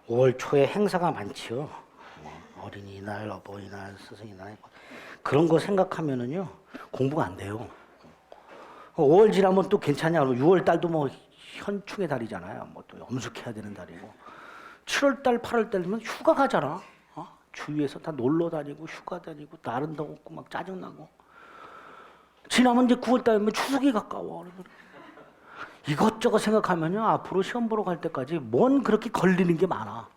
5월 초에 행사가 많지요. 어린이날, 어버이날, 스승의날 그런 거 생각하면은요 공부가 안 돼요. 5월 지나면 또 괜찮냐? 6월 달도 뭐 현충의 달이잖아요. 뭐 또 엄숙해야 되는 달이고 7월 달, 8월 달이면 휴가 가잖아. 주위에서 다 놀러 다니고 휴가 다니고 날은 더웠고 막 짜증나고 지나면 이제 9월 달이면 추석이 가까워. 이것저것 생각하면요 앞으로 시험 보러 갈 때까지 뭔 그렇게 걸리는 게 많아.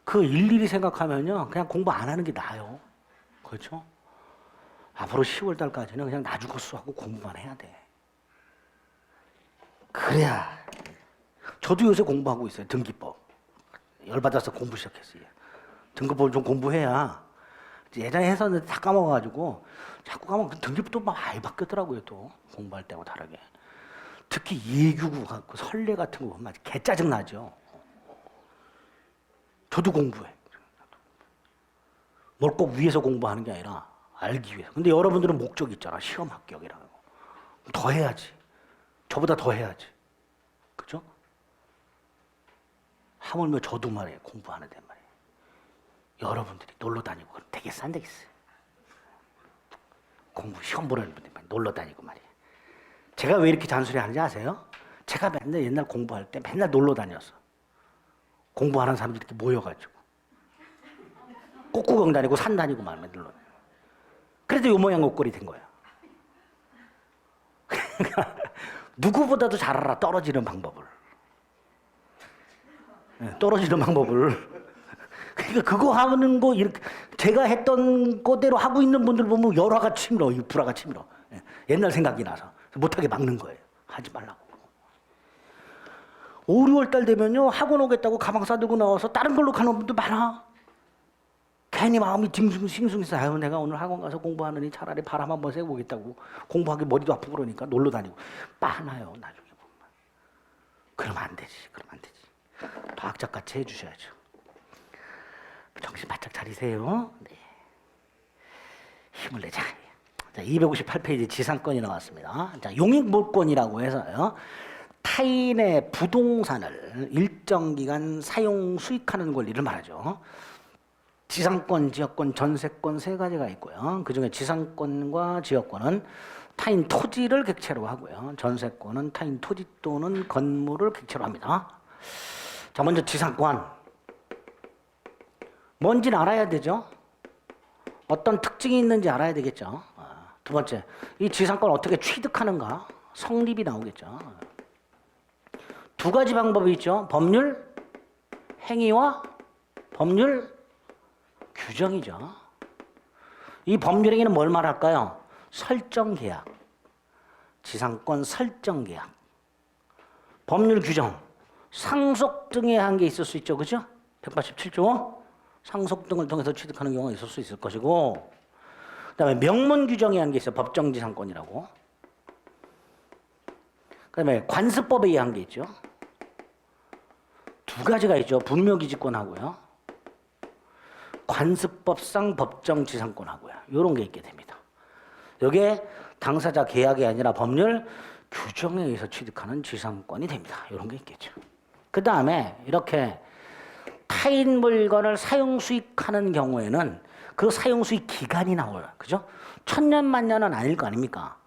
그 일일이 생각하면요 그냥 공부 안 하는 게 나아요. 그렇죠? 앞으로 10월 달까지는 그냥 나주고수하고 공부만 해야 돼. 그래야. 저도 요새 공부하고 있어요. 등기법. 열받아서 공부 시작했어요. 등기법을 좀 공부해야 예전에 했었는데 다 까먹어가지고 자꾸 까먹어. 등기법도 막 많이 바뀌었더라고요. 또 공부할 때하고 다르게. 특히 예규구 같고 선례 같은 거 보면 개 짜증나죠. 저도 공부해. 뭘 꼭 위해서 공부하는 게 아니라 알기 위해서. 근데 여러분들은 목적이 있잖아. 시험 합격이라고. 더 해야지. 저보다 더 해야지. 그죠? 하물며 저도 말이에요. 공부하는데 말이에요. 여러분들이 놀러 다니고 그럼 되겠어 안 되겠어요? 공부 시험 보려는 분들 놀러 다니고 말이에요. 제가 왜 이렇게 잔소리 하는지 아세요? 제가 맨날 옛날 공부할 때 맨날 놀러 다녔어. 공부하는 사람들이 이렇게 모여가지고 꽃구경 다니고 산 다니고 말면 놀러 다니고. 그래도 요 모양 옷걸이 된 거야. 누구보다도 잘 알아 떨어지는 방법을. 떨어지는 방법을. 그러니까 그거 하는 거 이렇게 제가 했던 거대로 하고 있는 분들 보면 열화가 치밀어, 불화가 치밀어. 옛날 생각이 나서 못하게 막는 거예요. 하지 말라고. 5, 6월 달 되면요 학원 오겠다고 가방 싸들고 나와서 다른 걸로 가는 분들 많아. 괜히 마음이 싱숭해서 아유 내가 오늘 학원 가서 공부하느니 차라리 바람 한번 쐬보겠다고 공부하기 머리도 아프고 그러니까 놀러 다니고 빠나요 나중에 보면. 그러면 안 되지. 그러면 안 되지. 과학자같이 해주셔야죠. 정신 바짝 차리세요. 네. 힘을 내자. 자, 258페이지 지상권이 나왔습니다. 자, 용익물권이라고 해서요. 타인의 부동산을 일정 기간 사용 수익하는 권리를 말하죠. 지상권, 지역권, 전세권 세 가지가 있고요. 그중에 지상권과 지역권은 타인 토지를 객체로 하고요. 전세권은 타인 토지 또는 건물을 객체로 합니다. 자, 먼저 지상권. 뭔지는 알아야 되죠. 어떤 특징이 있는지 알아야 되겠죠. 두 번째, 이 지상권 어떻게 취득하는가? 성립이 나오겠죠. 두 가지 방법이 있죠. 법률 행위와 법률 규정이죠. 이 법률 행위는 뭘 말할까요? 설정 계약, 지상권 설정 계약, 법률 규정, 상속 등의 한계 있을 수 있죠. 그죠? 187조 상속 등을 통해서 취득하는 경우가 있을 수 있을 것이고, 그 다음에 명문 규정에 한게 있어요. 법정지상권이라고. 그 다음에 관습법에 의한 게 있죠. 두 가지가 있죠. 분묘기지권하고요. 관습법상 법정지상권하고요. 이런 게 있게 됩니다. 이게 당사자 계약이 아니라 법률 규정에 의해서 취득하는 지상권이 됩니다. 이런 게 있겠죠. 그 다음에 이렇게 타인 물건을 사용 수익하는 경우에는 그 사용 수익 기간이 나와요. 그죠? 천년 만년은 아닐 거 아닙니까?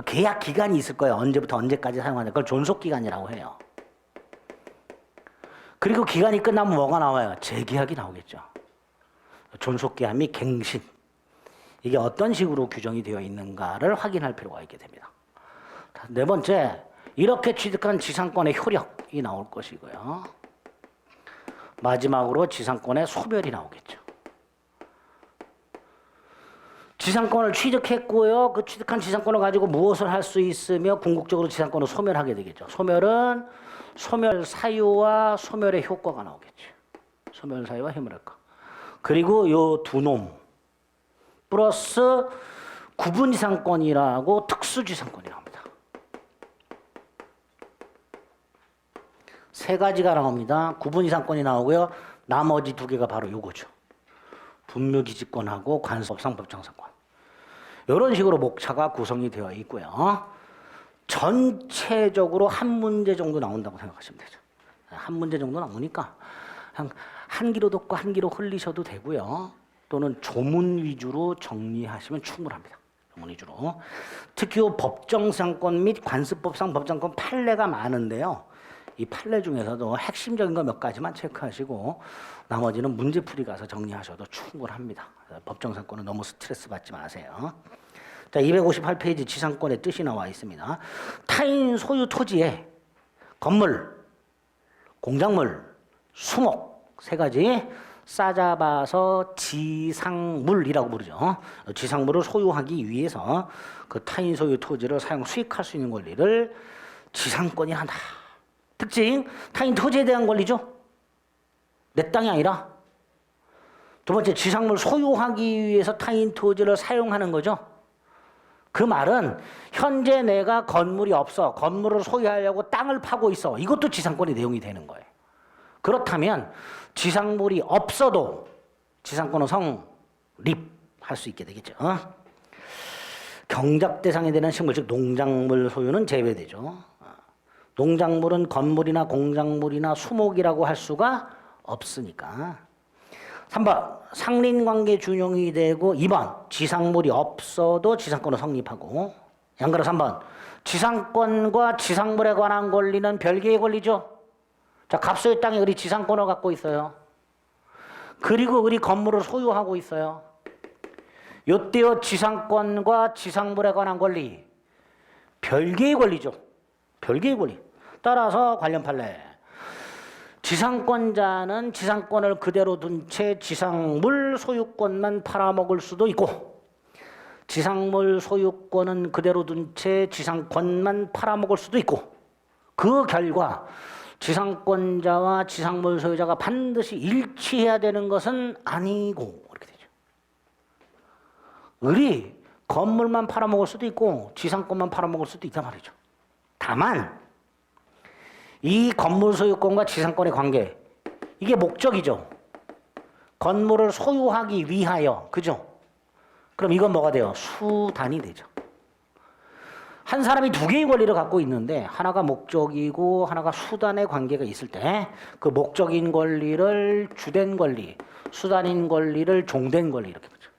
계약 기간이 있을 거예요. 언제부터 언제까지 사용하냐. 그걸 존속 기간이라고 해요. 그리고 기간이 끝나면 뭐가 나와요? 재계약이 나오겠죠. 존속계약 및 갱신. 이게 어떤 식으로 규정이 되어 있는가를 확인할 필요가 있게 됩니다. 네 번째, 이렇게 취득한 지상권의 효력이 나올 것이고요. 마지막으로 지상권의 소멸이 나오겠죠. 지상권을 취득했고요. 그 취득한 지상권을 가지고 무엇을 할 수 있으며 궁극적으로 지상권을 소멸하게 되겠죠. 소멸은 소멸 사유와 소멸의 효과가 나오겠죠. 소멸 사유와 소멸의 효과. 그리고 요 두 놈 플러스 구분지상권이라고 특수지상권이라고 합니다. 세 가지가 나옵니다. 구분지상권이 나오고요. 나머지 두 개가 바로 요거죠. 분묘기지권하고 관습법상 법정상권. 이런 식으로 목차가 구성이 되어 있고요. 전체적으로 한 문제 정도 나온다고 생각하시면 되죠. 한 문제 정도 나오니까 한 기로 듣고 한 기로 흘리셔도 되고요. 또는 조문 위주로 정리하시면 충분합니다. 조문 위주로. 특히 법정상권 및 관습법상 법정권 판례가 많은데요. 이 판례 중에서도 핵심적인 거 몇 가지만 체크하시고 나머지는 문제풀이 가서 정리하셔도 충분합니다. 법정상권은 너무 스트레스 받지 마세요. 자, 258페이지 지상권의 뜻이 나와 있습니다. 타인 소유 토지에 건물, 공작물, 수목 세 가지 싸잡아서 지상물이라고 부르죠. 지상물을 소유하기 위해서 그 타인 소유 토지를 사용 수익할 수 있는 권리를 지상권이 한다. 특징, 타인 토지에 대한 권리죠. 내 땅이 아니라. 두 번째, 지상물 소유하기 위해서 타인 토지를 사용하는 거죠. 그 말은 현재 내가 건물이 없어. 건물을 소유하려고 땅을 파고 있어. 이것도 지상권의 내용이 되는 거예요. 그렇다면 지상물이 없어도 지상권은 성립할 수 있게 되겠죠. 경작 대상이 되는 식물, 즉 농작물 소유는 제외되죠. 농작물은 건물이나 공작물이나 수목이라고 할 수가 없으니까. 3번 상린관계 준용이 되고 2번 지상물이 없어도 지상권은 성립하고 양가로 3번 지상권과 지상물에 관한 권리는 별개의 권리죠. 자, 갑소의 땅에 우리 지상권을 갖고 있어요. 그리고 우리 건물을 소유하고 있어요. 요때요 지상권과 지상물에 관한 권리 별개의 권리죠. 별개의 권리. 따라서 관련 판례. 지상권자는 지상권을 그대로 둔 채 지상물 소유권만 팔아먹을 수도 있고 지상물 소유권은 그대로 둔 채 지상권만 팔아먹을 수도 있고 그 결과 지상권자와 지상물 소유자가 반드시 일치해야 되는 것은 아니고 이렇게 되죠. 우리 건물만 팔아먹을 수도 있고 지상권만 팔아먹을 수도 있단 말이죠. 다만 이 건물 소유권과 지상권의 관계 이게 목적이죠. 건물을 소유하기 위하여. 그죠? 그럼 이건 뭐가 돼요? 수단이 되죠. 한 사람이 두 개의 권리를 갖고 있는데 하나가 목적이고 하나가 수단의 관계가 있을 때 그 목적인 권리를 주된 권리, 수단인 권리를 종된 권리 이렇게 보죠.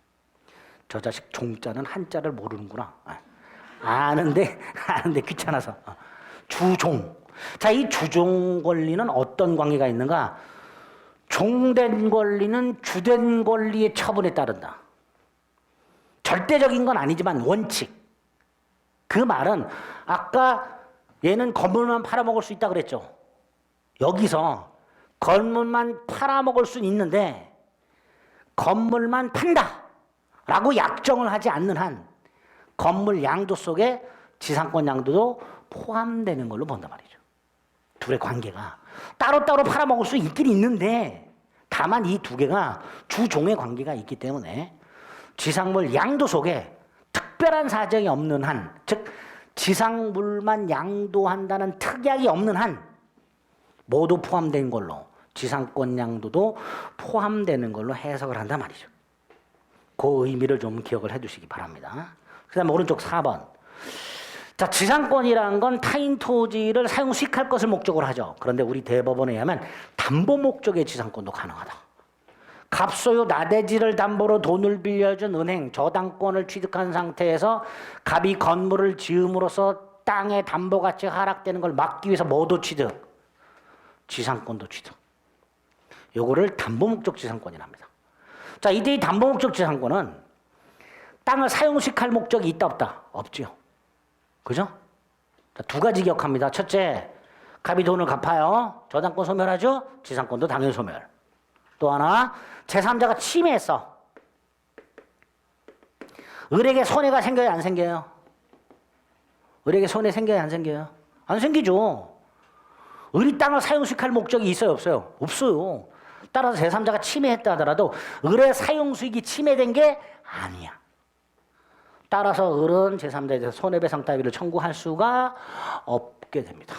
저 자식 종자는 한자를 모르는구나. 아는데 귀찮아서. 주종. 자, 이 주종 권리는 어떤 관계가 있는가? 종된 권리는 주된 권리의 처분에 따른다. 절대적인 건 아니지만 원칙. 그 말은 아까 얘는 건물만 팔아먹을 수 있다 그랬죠. 여기서 건물만 팔아먹을 수는 있는데 건물만 판다 라고 약정을 하지 않는 한 건물 양도 속에 지상권 양도도 포함되는 걸로 본단 말이죠. 둘의 관계가 따로따로 팔아먹을 수 있긴 있는데 다만 이 두 개가 주종의 관계가 있기 때문에 지상물 양도 속에 특별한 사정이 없는 한, 즉 지상물만 양도한다는 특약이 없는 한 모두 포함된 걸로 지상권 양도도 포함되는 걸로 해석을 한단 말이죠. 그 의미를 좀 기억을 해두시기 바랍니다. 그 다음에 오른쪽 4번. 자, 지상권이라는 건 타인 토지를 사용 수익할 것을 목적으로 하죠. 그런데 우리 대법원에 의하면 담보 목적의 지상권도 가능하다. 갑소유 나대지를 담보로 돈을 빌려준 은행 저당권을 취득한 상태에서 갑이 건물을 지음으로써 땅의 담보 가치가 하락되는 걸 막기 위해서 뭐도 취득? 지상권도 취득. 요거를 담보 목적 지상권이라 합니다. 자, 이때 이 담보 목적 지상권은 땅을 사용 수익할 목적이 있다 없다? 없죠. 그죠? 자, 두 가지 기억합니다. 첫째, 갑이 돈을 갚아요. 저당권 소멸하죠? 지상권도 당연히 소멸. 또 하나, 제3자가 침해했어. 을에게 손해가 생겨요, 안 생겨요? 을에게 손해 생겨요, 안 생겨요? 안 생기죠. 을이 땅을 사용 수익할 목적이 있어요, 없어요? 없어요. 따라서 제3자가 침해했다 하더라도 을의 사용 수익이 침해된 게 아니야. 따라서 을은 제3자에 대해서 손해배상 따위를 청구할 수가 없게 됩니다.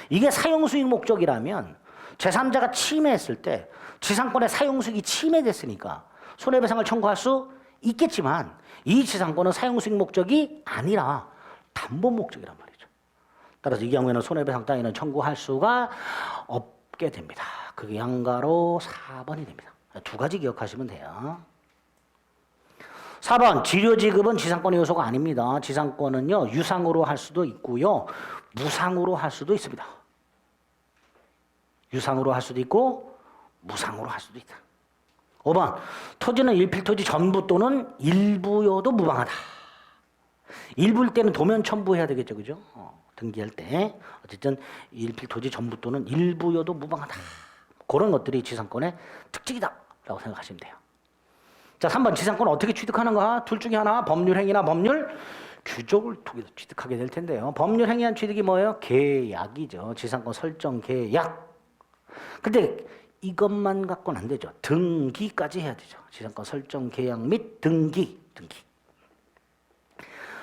이게 사용수익 목적이라면 제3자가 침해했을 때 지상권의 사용수익이 침해됐으니까 손해배상을 청구할 수 있겠지만 이 지상권은 사용수익 목적이 아니라 담보 목적이란 말이죠. 따라서 이 경우에는 손해배상 따위는 청구할 수가 없게 됩니다. 그게 양가로 4번이 됩니다. 두 가지 기억하시면 돼요. 4번 지료지급은 지상권의 요소가 아닙니다. 지상권은요 유상으로 할 수도 있고요 무상으로 할 수도 있습니다. 유상으로 할 수도 있고 무상으로 할 수도 있다. 5번 토지는 일필토지 전부 또는 일부여도 무방하다. 일부일 때는 도면 첨부해야 되겠죠, 그죠? 등기할 때 어쨌든 일필토지 전부 또는 일부여도 무방하다. 그런 것들이 지상권의 특징이다라고 생각하시면 돼요. 자, 3번 지상권 어떻게 취득하는가? 둘 중에 하나 법률행위나 법률 규정을 통해서 취득하게 될 텐데요. 법률행위한 취득이 뭐예요? 계약이죠. 지상권 설정 계약. 근데 이것만 갖고는 안 되죠. 등기까지 해야 되죠. 지상권 설정 계약 및 등기.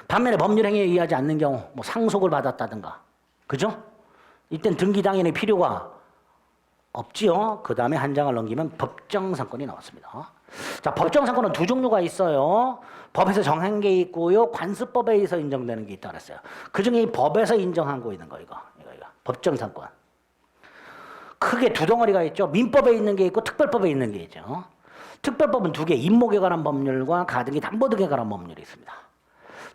반면에 법률행위에 의하지 않는 경우 뭐 상속을 받았다든가 그죠? 이땐 등기 당연히 필요가 없지요. 그 다음에 한 장을 넘기면 법정상권이 나왔습니다. 자, 법정상권은 두 종류가 있어요. 법에서 정한 게 있고요. 관습법에 의해서 인정되는 게 있다 그랬어요. 그 중에 이 법에서 인정한 거 있는 거 이거. 법정상권. 크게 두 덩어리가 있죠. 민법에 있는 게 있고 특별법에 있는 게 있죠. 특별법은 두 개, 임목에 관한 법률과 가등기 담보 등에 관한 법률이 있습니다.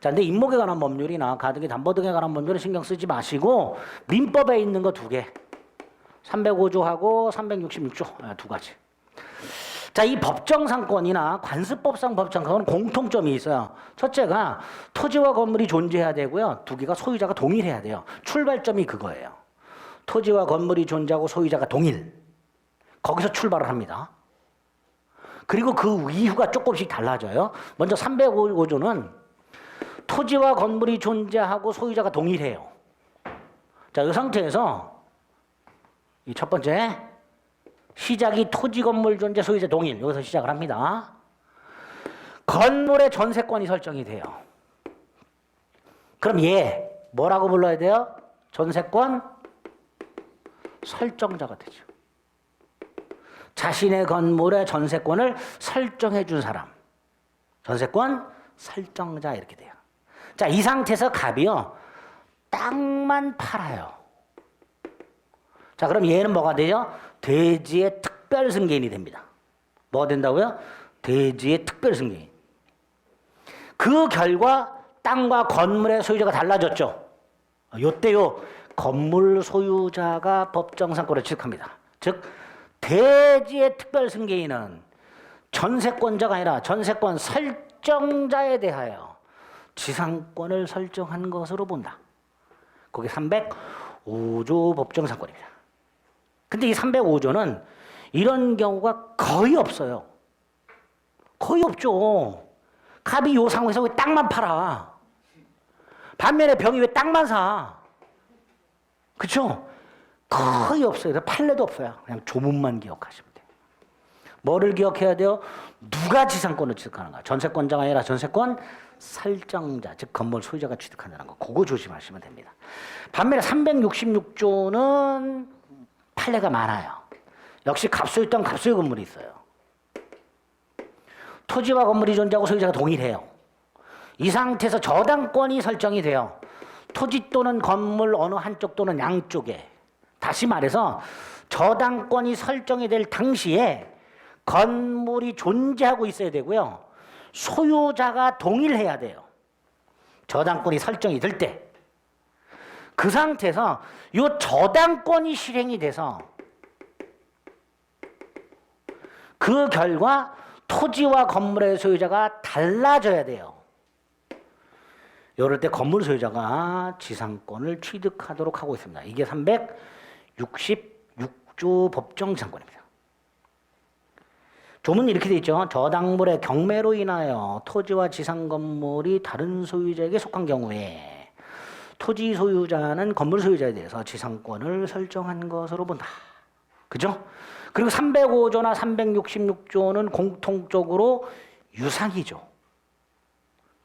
자, 근데 임목에 관한 법률이나 가등기 담보 등에 관한 법률은 신경 쓰지 마시고 민법에 있는 거 두 개. 305조하고 366조 두 가지. 자, 이 법정상권이나 관습법상 법정상권은 공통점이 있어요. 첫째가 토지와 건물이 존재해야 되고요. 두 개가 소유자가 동일해야 돼요. 출발점이 그거예요. 토지와 건물이 존재하고 소유자가 동일. 거기서 출발을 합니다. 그리고 그 이유가 조금씩 달라져요. 먼저 305조는 토지와 건물이 존재하고 소유자가 동일해요. 자, 이 상태에서 이 첫 번째 시작이 토지 건물 존재 소유자 동일 여기서 시작을 합니다. 건물의 전세권이 설정이 돼요. 그럼 얘 뭐라고 불러야 돼요? 전세권 설정자가 되죠. 자신의 건물의 전세권을 설정해 준 사람. 전세권 설정자 이렇게 돼요. 자, 이 상태에서 갑이요. 땅만 팔아요. 자, 그럼 얘는 뭐가 돼요? 대지의 특별 승계인이 됩니다. 뭐가 된다고요? 대지의 특별 승계인. 그 결과 땅과 건물의 소유자가 달라졌죠. 요때요. 건물 소유자가 법정상권을 취득합니다. 즉 대지의 특별 승계인은 전세권자가 아니라 전세권 설정자에 대하여 지상권을 설정한 것으로 본다. 그게 305조 법정상권입니다. 근데 이 305조는 이런 경우가 거의 없어요. 거의 없죠. 갑이 요 상황에서 왜 땅만 팔아? 반면에 병이 왜 땅만 사? 그렇죠? 거의 없어요. 판례도 없어요. 그냥 조문만 기억하시면 돼요. 뭐를 기억해야 돼요? 누가 지상권을 취득하는가? 전세권자가 아니라 전세권 설정자, 즉 건물 소유자가 취득한다는 거. 그거 조심하시면 됩니다. 반면에 366조는 판례가 많아요. 역시 갑소유 땅, 갑소유 건물이 있어요. 토지와 건물이 존재하고 소유자가 동일해요. 이 상태에서 저당권이 설정이 돼요. 토지 또는 건물 어느 한쪽 또는 양쪽에. 다시 말해서 저당권이 설정이 될 당시에 건물이 존재하고 있어야 되고요. 소유자가 동일해야 돼요. 저당권이 설정이 될 때. 그 상태에서 이 저당권이 실행이 돼서 그 결과 토지와 건물의 소유자가 달라져야 돼요. 이럴 때 건물 소유자가 지상권을 취득하도록 하고 있습니다. 이게 366조 법정지상권입니다. 조문이 이렇게 돼 있죠. 저당물의 경매로 인하여 토지와 지상 건물이 다른 소유자에게 속한 경우에 토지 소유자는 건물 소유자에 대해서 지상권을 설정한 것으로 본다. 그죠? 그리고 305조나 366조는 공통적으로 유상이죠.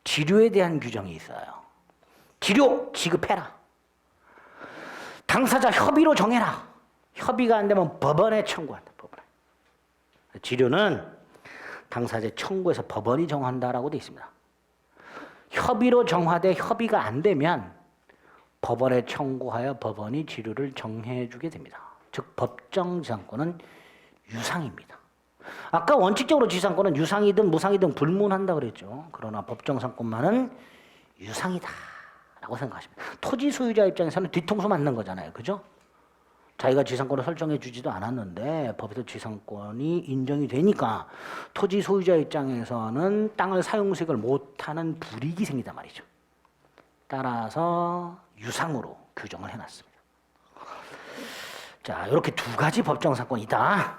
지료에 대한 규정이 있어요. 지료 지급해라. 당사자 협의로 정해라. 협의가 안 되면 법원에 청구한다. 법원에. 지료는 당사자 청구해서 법원이 정한다라고 되어 있습니다. 협의로 정하되 협의가 안 되면 법원에 청구하여 법원이 지류를 정해주게 됩니다. 즉 법정 지상권은 유상입니다. 아까 원칙적으로 지상권은 유상이든 무상이든 불문한다 그랬죠. 그러나 법정 지상권만은 유상이다 라고 생각하십니다. 토지 소유자 입장에서는 뒤통수 맞는 거잖아요. 그죠? 자기가 지상권을 설정해 주지도 않았는데 법에서 지상권이 인정이 되니까 토지 소유자 입장에서는 땅을 사용수익을 못하는 불이익이 생기단 말이죠. 따라서 유상으로 규정을 해놨습니다. 자, 이렇게 두 가지 법정 사건이다.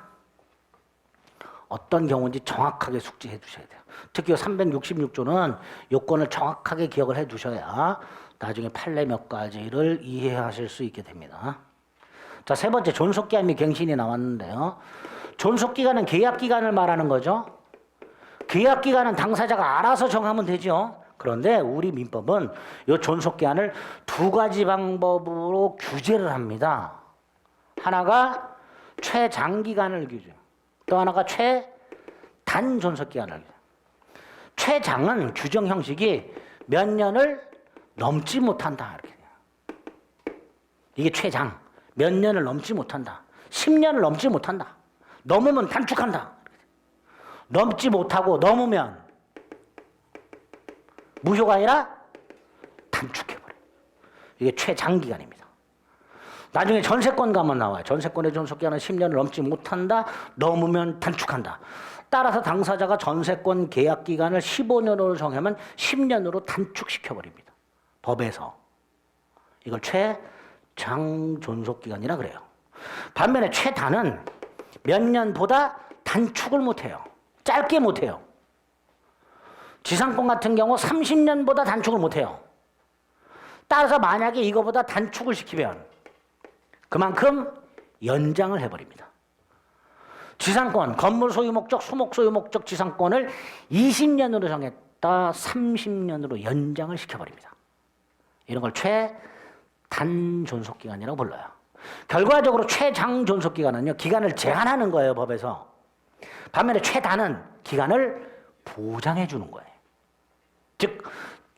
어떤 경우인지 정확하게 숙지해 두셔야 돼요. 특히 366조는 요건을 정확하게 기억을 해 두셔야 나중에 판례 몇 가지를 이해하실 수 있게 됩니다. 자, 세 번째 존속기한 및 갱신이 나왔는데요. 존속기간은 계약기간을 말하는 거죠. 계약기간은 당사자가 알아서 정하면 되죠. 그런데 우리 민법은 이 존속기한을 두 가지 방법으로 규제를 합니다. 하나가 최장기간을 규제, 또 하나가 최단 존속기간을 규제. 최장은 규정 형식이 몇 년을 넘지 못한다. 이렇게. 이게 최장. 몇 년을 넘지 못한다. 10년을 넘지 못한다. 넘으면 단축한다. 넘지 못하고 넘으면 무효가 아니라 단축해버려요. 이게 최장기간입니다. 나중에 전세권 가면 나와요. 전세권의 존속기간은 10년을 넘지 못한다. 넘으면 단축한다. 따라서 당사자가 전세권 계약기간을 15년으로 정하면 10년으로 단축시켜버립니다. 법에서. 이걸 최장 존속기간이라 그래요. 반면에 최단은 몇 년보다 단축을 못해요. 짧게 못해요. 지상권 같은 경우 30년보다 단축을 못해요. 따라서 만약에 이거보다 단축을 시키면 그만큼 연장을 해버립니다. 지상권, 건물 소유 목적, 수목 소유 목적 지상권을 20년으로 정했다 30년으로 연장을 시켜버립니다. 이런 걸 최단 존속기간이라고 불러요. 결과적으로 최장 존속기간은요, 기간을 제한하는 거예요, 법에서. 반면에 최단은 기간을 보장해 주는 거예요. 즉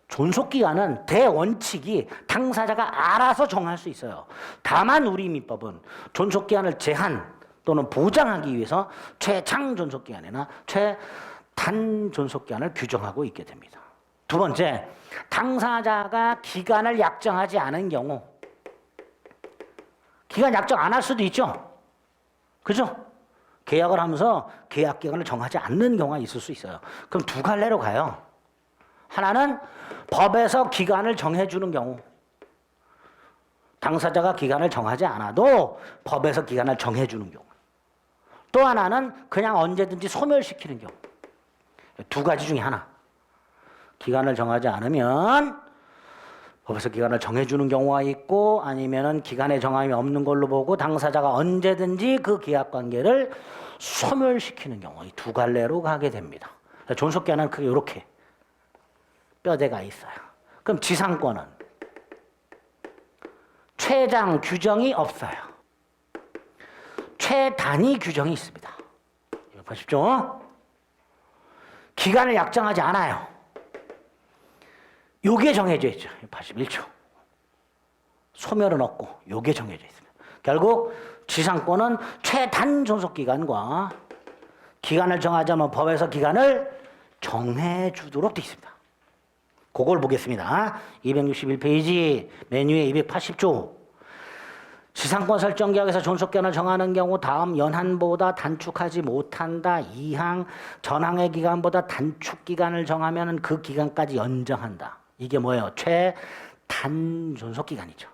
존속기간은 대원칙이 당사자가 알아서 정할 수 있어요. 다만 우리 민법은 존속기간을 제한 또는 보장하기 위해서 최장 존속기간이나 최단 존속기간을 규정하고 있게 됩니다. 두 번째, 당사자가 기간을 약정하지 않은 경우, 기간 약정 안 할 수도 있죠. 그죠? 계약을 하면서 계약 기간을 정하지 않는 경우가 있을 수 있어요. 그럼 두 갈래로 가요. 하나는 법에서 기간을 정해주는 경우, 당사자가 기간을 정하지 않아도 법에서 기간을 정해주는 경우. 또 하나는 그냥 언제든지 소멸시키는 경우. 두 가지 중에 하나. 기간을 정하지 않으면 법에서 기간을 정해주는 경우가 있고, 아니면은 기간에 정함이 없는 걸로 보고 당사자가 언제든지 그 계약관계를 소멸시키는 경우, 이 두 갈래로 가게 됩니다. 존속기한은 크게 이렇게 뼈대가 있어요. 그럼 지상권은 최장 규정이 없어요. 최단위 규정이 있습니다. 이거 보십시오. 기간을 약정하지 않아요. 요게 정해져 있죠. 81조. 소멸은 없고 요게 정해져 있습니다. 결국 지상권은 최단 존속기간과 기간을 정하자면 법에서 기간을 정해주도록 되어 있습니다. 그걸 보겠습니다. 261페이지 맨 위에 280조. 지상권 설정 계약에서 존속기간을 정하는 경우 다음 연한보다 단축하지 못한다. 2항 전항의 기간보다 단축 기간을 정하면 그 기간까지 연장한다. 이게 뭐예요? 최단 존속기간이죠.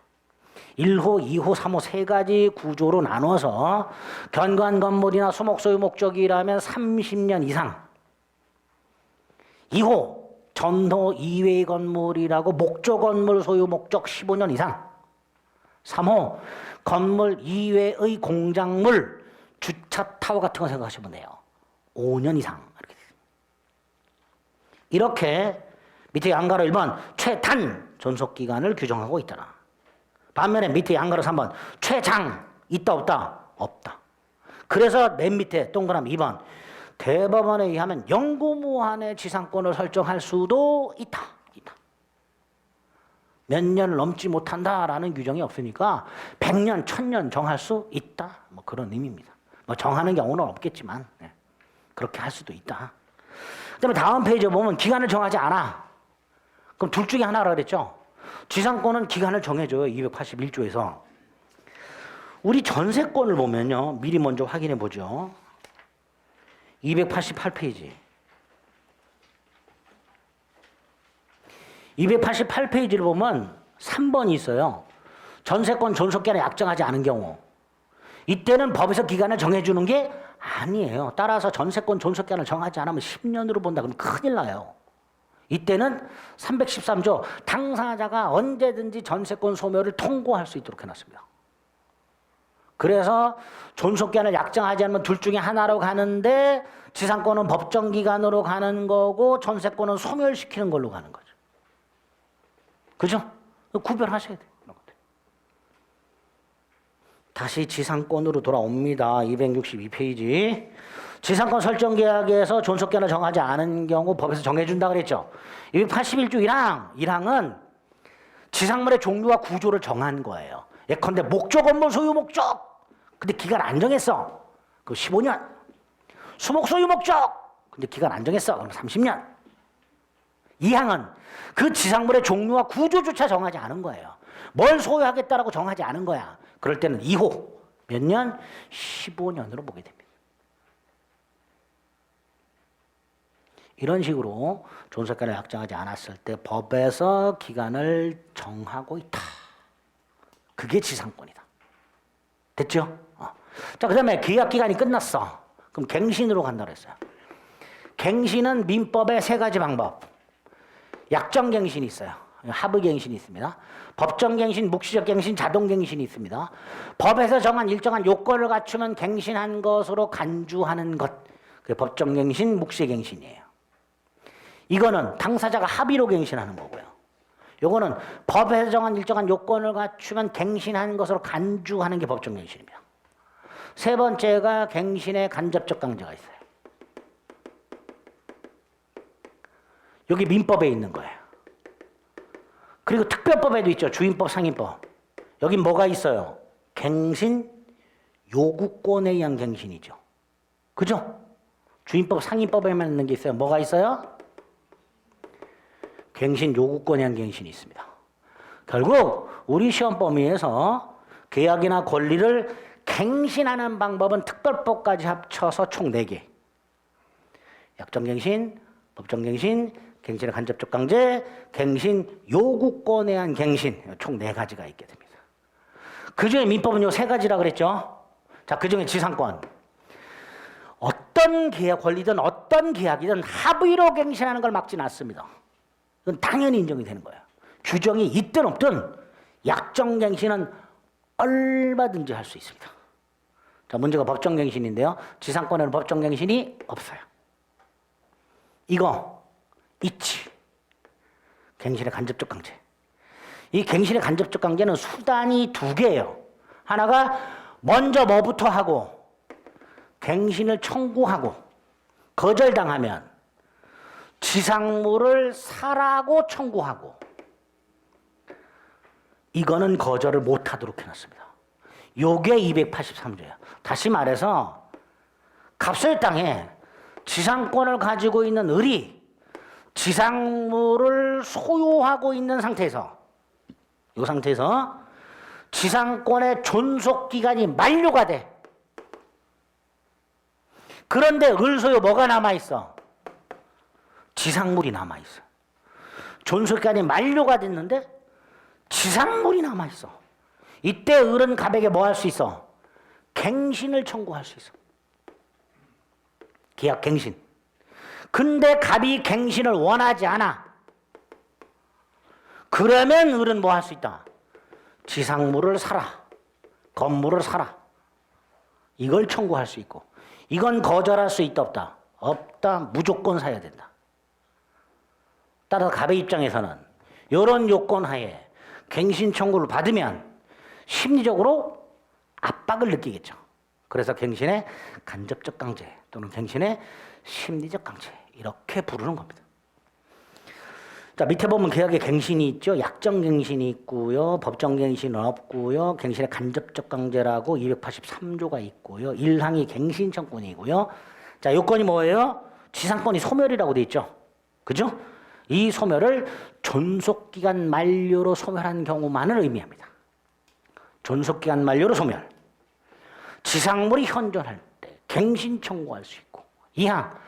1호, 2호, 3호 세 가지 구조로 나눠서 견관 건물이나 수목 소유 목적이라면 30년 이상. 2호 전호 이외의 건물이라고 목조 건물 소유 목적 15년 이상. 3호 건물 이외의 공작물, 주차 타워 같은 거 생각하시면 돼요. 5년 이상. 이렇게 밑에 양가로 1번 최단 존속기간을 규정하고 있더라. 반면에 밑에 양가로 3번 최장 있다 없다? 없다. 그래서 맨 밑에 동그라미 2번 대법원에 의하면 영구무한의 지상권을 설정할 수도 있다. 몇 년을 넘지 못한다라는 규정이 없으니까 100년, 1000년 정할 수 있다. 뭐 그런 의미입니다. 뭐 정하는 경우는 없겠지만 그렇게 할 수도 있다. 그다음에 다음 페이지에 보면 기간을 정하지 않아. 그럼 둘 중에 하나라 그랬죠. 지상권은 기간을 정해줘요. 281조에서. 우리 전세권을 보면요. 미리 먼저 확인해 보죠. 288페이지. 288페이지를 보면 3번이 있어요. 전세권 존속기한을 약정하지 않은 경우. 이때는 법에서 기간을 정해주는 게 아니에요. 따라서 전세권 존속기한을 정하지 않으면 10년으로 본다. 그러면 큰일 나요. 이때는 313조 당사자가 언제든지 전세권 소멸을 통고할 수 있도록 해놨습니다. 그래서 존속기한을 약정하지 않으면 둘 중에 하나로 가는데 지상권은 법정기간으로 가는 거고 전세권은 소멸시키는 걸로 가는 거죠. 그죠? 구별하셔야 돼요. 다시 지상권으로 돌아옵니다. 262페이지. 지상권 설정 계약에서 존속기한을 정하지 않은 경우 법에서 정해준다 그랬죠. 281조 1항은 지상물의 종류와 구조를 정한 거예요. 예컨대 목적 업무 소유 목적. 근데 기간 안 정했어. 그 15년. 수목 소유 목적. 근데 기간 안 정했어. 그럼 30년. 2항은 그 지상물의 종류와 구조조차 정하지 않은 거예요. 뭘 소유하겠다라고 정하지 않은 거야. 그럴 때는 2호. 몇 년? 15년으로 보게 됩니다. 이런 식으로 존속기한을 약정하지 않았을 때 법에서 기간을 정하고 있다. 그게 지상권이다. 됐죠? 자, 그 다음에 계약기간이 끝났어. 그럼 갱신으로 간다고 했어요. 갱신은 민법의 세 가지 방법. 약정갱신이 있어요. 하부갱신이 있습니다. 법정갱신, 묵시적 갱신, 자동갱신이 있습니다. 법에서 정한 일정한 요건을 갖추면 갱신한 것으로 간주하는 것. 그게 법정갱신, 묵시갱신이에요. 이거는 당사자가 합의로 갱신하는 거고요. 요거는 법에서 정한 일정한 요건을 갖추면 갱신한 것으로 간주하는 게 법정갱신입니다. 세 번째가 갱신의 간접적 강제가 있어요. 여기 민법에 있는 거예요. 그리고 특별법에도 있죠. 주임법, 상임법. 여기 뭐가 있어요? 갱신 요구권에 의한 갱신이죠. 그죠? 주임법, 상임법에만 있는 게 있어요. 뭐가 있어요? 갱신 요구권에 의한 갱신이 있습니다. 결국 우리 시험 범위에서 계약이나 권리를 갱신하는 방법은 특별법까지 합쳐서 총 4개. 약정갱신, 법정갱신, 갱신의 간접적 강제, 갱신 요구권에 의한 갱신, 총 4가지가 있게 됩니다. 그중에 민법은 요 3가지라 그랬죠. 자, 그중에 지상권. 어떤 계약 권리든 어떤 계약이든 합의로 갱신하는 걸 막지는 않습니다. 그건 당연히 인정이 되는 거예요. 규정이 있든 없든 약정갱신은 얼마든지 할 수 있습니다. 자, 문제가 법정갱신인데요. 지상권에는 법정갱신이 없어요. 이거 있지. 갱신의 간접적 강제. 이 갱신의 간접적 강제는 수단이 2개예요. 하나가 먼저 뭐부터 하고 갱신을 청구하고 거절당하면 지상물을 사라고 청구하고, 이거는 거절을 못하도록 해놨습니다. 요게 283조예요. 다시 말해서 갑소의 땅에 지상권을 가지고 있는 을이 지상물을 소유하고 있는 상태에서, 이 상태에서 지상권의 존속기간이 만료가 돼. 그런데 을 소유 뭐가 남아있어? 지상물이 남아있어. 존속기간이 만료가 됐는데 지상물이 남아있어. 이때 을은 갑에게 뭐 할 수 있어? 갱신을 청구할 수 있어. 계약 갱신. 근데 갑이 갱신을 원하지 않아. 그러면 을은 뭐 할 수 있다? 지상물을 사라. 건물을 사라. 이걸 청구할 수 있고, 이건 거절할 수 있다 없다? 없다. 무조건 사야 된다. 따라서 갑의 입장에서는 이런 요건 하에 갱신 청구를 받으면 심리적으로 압박을 느끼겠죠. 그래서 갱신의 간접적 강제 또는 갱신의 심리적 강제, 이렇게 부르는 겁니다. 자, 밑에 보면 계약의 갱신이 있죠. 약정 갱신이 있고요. 법정 갱신은 없고요. 갱신의 간접적 강제라고 283조가 있고요. 1항이 갱신 청구이고요. 자, 요건이 뭐예요? 지상권이 소멸이라고 돼 있죠. 그죠? 이 소멸을 존속기간 만료로 소멸한 경우만을 의미합니다. 존속기간 만료로 소멸. 지상물이 현존할 때 갱신 청구할 수 있고. 2항.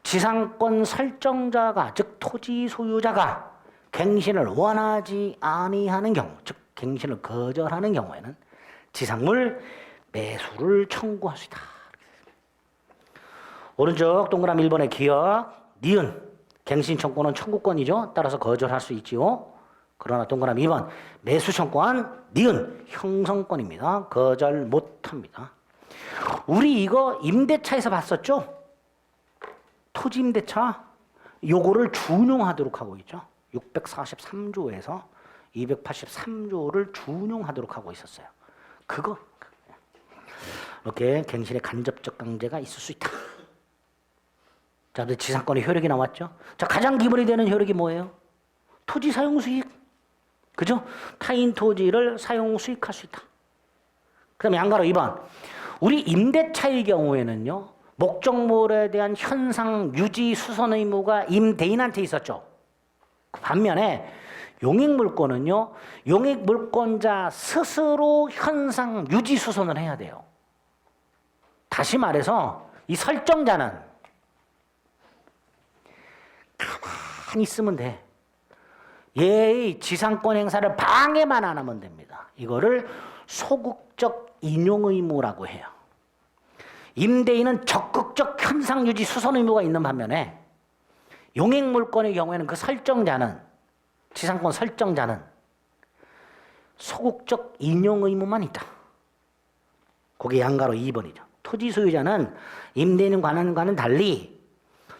지상권 설정자가 즉 토지 소유자가 갱신을 원하지 아니하는 경우 즉 갱신을 거절하는 경우에는 지상물 매수를 청구할 수 있다. 오른쪽 동그라미 1번의 기억 니은 갱신 청구는 청구권이죠. 따라서 거절할 수 있지요. 그러나 동그라미 2번 매수 청구한 니은 형성권입니다. 거절 못합니다. 우리 이거 임대차에서 봤었죠? 토지 임대차 요거를 준용하도록 하고 있죠. 643조에서 283조를 준용하도록 하고 있었어요. 그거 이렇게 갱신의 간접적 강제가 있을 수 있다. 자, 지상권의 효력이 나왔죠. 자, 가장 기본이 되는 효력이 뭐예요? 토지 사용 수익. 그죠? 타인 토지를 사용 수익할 수 있다. 그다음에 양가로 2번. 우리 임대차의 경우에는요. 목적물에 대한 현상 유지 수선 의무가 임대인한테 있었죠. 반면에 용익물권은요. 용익물권자 스스로 현상 유지 수선을 해야 돼요. 다시 말해서 이 설정자는 가만히 있으면 돼. 얘의 지상권 행사를 방해만 안 하면 됩니다. 이거를 소극적 인용 의무라고 해요. 임대인은 적극적 현상 유지 수선 의무가 있는 반면에 용익물권의 경우에는 그 설정자는 지상권 설정자는 소극적 인용 의무만 있다. 그게 양가로 2번이죠. 토지 소유자는 임대인 관한과는 달리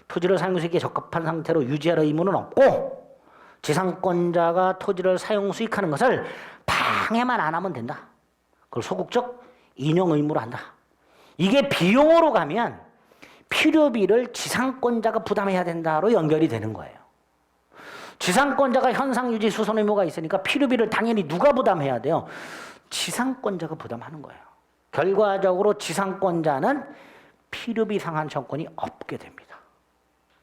토지를 사용 수익에 적합한 상태로 유지할 의무는 없고 지상권자가 토지를 사용 수익하는 것을 방해만 안 하면 된다. 그걸 소극적 인용 의무로 한다. 이게 비용으로 가면 필요비를 지상권자가 부담해야 된다로 연결이 되는 거예요. 지상권자가 현상 유지 수선 의무가 있으니까 필요비를 당연히 누가 부담해야 돼요? 지상권자가 부담하는 거예요. 결과적으로 지상권자는 필요비 상한 청구권이 없게 됩니다.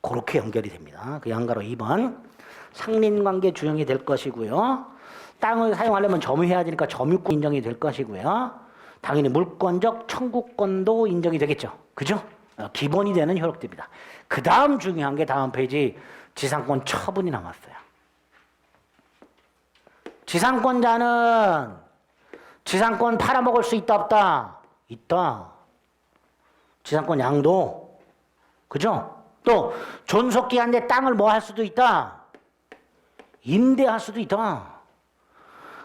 그렇게 연결이 됩니다. 그 양가로 2번 상린관계 준용이 될 것이고요. 땅을 사용하려면 점유해야 되니까 점유권 인정이 될 것이고요. 당연히 물권적 청구권도 인정이 되겠죠. 그죠? 기본이 되는 효력입니다. 그 다음 중요한 게 다음 페이지 지상권 처분이 남았어요. 지상권자는 지상권 팔아먹을 수 있다 없다? 있다. 지상권 양도. 그죠? 또 존속기한 내 땅을 뭐 할 수도 있다? 임대할 수도 있다.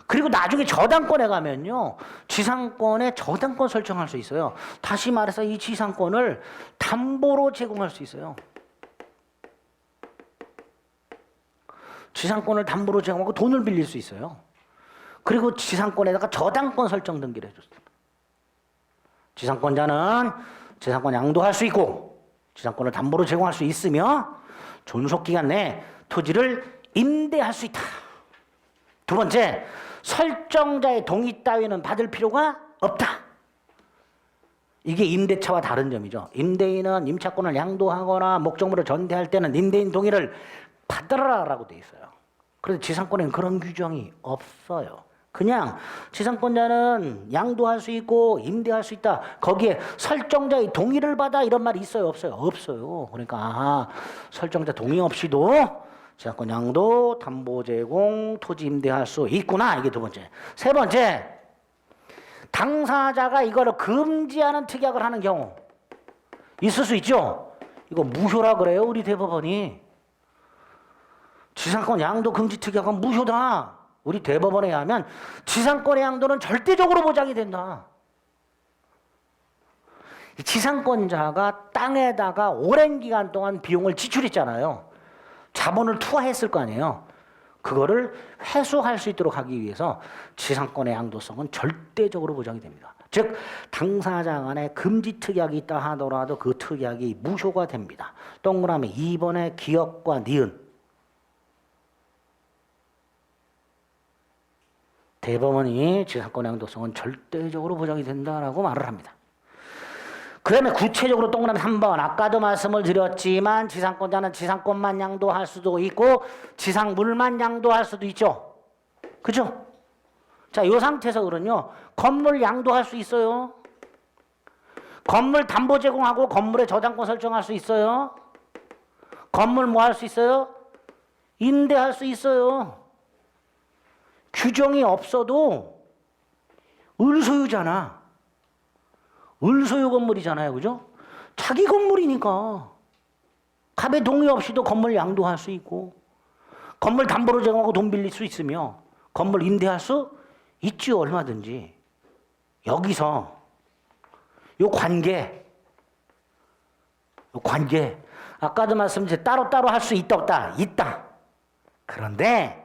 그리고 나중에 저당권에 가면요. 지상권에 저당권 설정할 수 있어요. 다시 말해서 이 지상권을 담보로 제공할 수 있어요. 지상권을 담보로 제공하고 돈을 빌릴 수 있어요. 그리고 지상권에다가 저당권 설정 등기를 해줬습니다. 지상권자는 지상권 양도할 수 있고 지상권을 담보로 제공할 수 있으며 존속기간 내에 토지를 임대할 수 있다. 두 번째, 설정자의 동의 따위는 받을 필요가 없다. 이게 임대차와 다른 점이죠. 임대인은 임차권을 양도하거나 목적물을 전대할 때는 임대인 동의를 받으라라고 돼 있어요. 그런데 지상권에는 그런 규정이 없어요. 그냥 지상권자는 양도할 수 있고 임대할 수 있다. 거기에 설정자의 동의를 받아 이런 말이 있어요? 없어요? 없어요. 그러니까 설정자 동의 없이도 지상권 양도, 담보 제공, 토지 임대할 수 있구나. 이게 두 번째. 세 번째, 당사자가 이거를 금지하는 특약을 하는 경우 있을 수 있죠. 이거 무효라 그래요. 우리 대법원이. 지상권 양도 금지 특약은 무효다. 우리 대법원에 의하면 지상권의 양도는 절대적으로 보장이 된다. 지상권자가 땅에다가 오랜 기간 동안 비용을 지출했잖아요. 자본을 투하했을 거 아니에요. 그거를 회수할 수 있도록 하기 위해서 지상권의 양도성은 절대적으로 보장이 됩니다. 즉 당사자 간에 금지 특약이 있다 하더라도 그 특약이 무효가 됩니다. 동그라미 2번의 기억과 니은. 대법원이 지상권의 양도성은 절대적으로 보장이 된다라고 말을 합니다. 그 다음에 구체적으로 동그라미 3번. 아까도 말씀을 드렸지만 지상권자는 지상권만 양도할 수도 있고 지상물만 양도할 수도 있죠. 그죠? 자, 이 상태에서 그러면요. 건물 양도할 수 있어요. 건물 담보 제공하고 건물의 저당권 설정할 수 있어요. 건물 뭐 할 수 있어요? 임대할 수 있어요. 규정이 없어도 을소유잖아. 을소유 건물이잖아요. 그죠? 자기 건물이니까 갑의 동의 없이도 건물 양도할 수 있고 건물 담보로 제공하고 돈 빌릴 수 있으며 건물 임대할 수 있지요. 얼마든지. 여기서 요 관계 아까도 말씀드린 따로따로 할 수 있다 없다? 있다. 그런데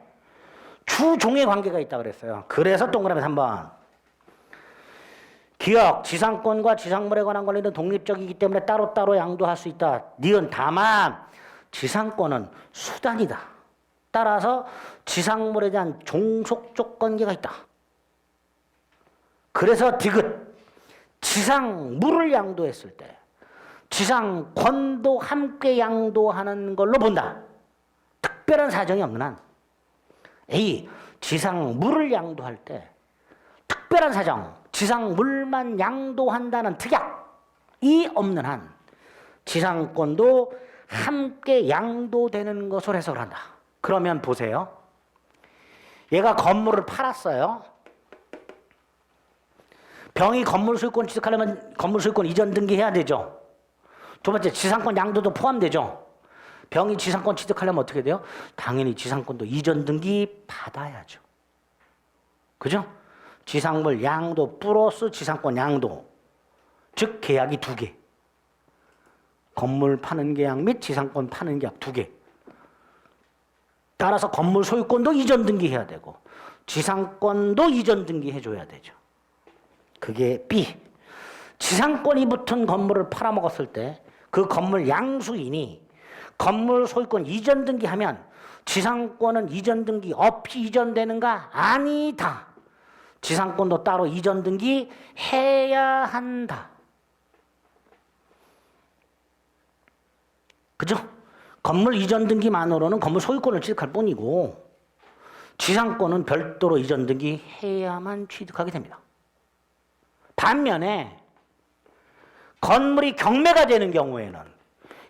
주종의 관계가 있다 그랬어요. 그래서 동그라미 3번. 기억, 지상권과 지상물에 관한 권리는 독립적이기 때문에 따로따로 양도할 수 있다. 니은 다만 지상권은 수단이다. 따라서 지상물에 대한 종속적 관계가 있다. 그래서 디귿, 지상물을 양도했을 때 지상권도 함께 양도하는 걸로 본다. 특별한 사정이 없는 한. A, 지상물을 양도할 때 특별한 사정, 지상물만 양도한다는 특약이 없는 한 지상권도 함께 양도되는 것으로 해석을 한다. 그러면 보세요. 얘가 건물을 팔았어요. 병이 건물 소유권 취득하려면 건물 소유권 이전 등기해야 되죠. 두 번째, 지상권 양도도 포함되죠. 병이 지상권 취득하려면 어떻게 돼요? 당연히 지상권도 이전 등기 받아야죠. 그죠? 지상물 양도 플러스 지상권 양도. 즉 계약이 2개. 건물 파는 계약 및 지상권 파는 계약 2개. 따라서 건물 소유권도 이전 등기해야 되고 지상권도 이전 등기해줘야 되죠. 그게 B. 지상권이 붙은 건물을 팔아먹었을 때 그 건물 양수인이 건물 소유권 이전 등기하면 지상권은 이전 등기 없이 이전되는가? 아니다. 지상권도 따로 이전 등기 해야 한다. 그죠? 건물 이전 등기만으로는 건물 소유권을 취득할 뿐이고 지상권은 별도로 이전 등기 해야만 취득하게 됩니다. 반면에 건물이 경매가 되는 경우에는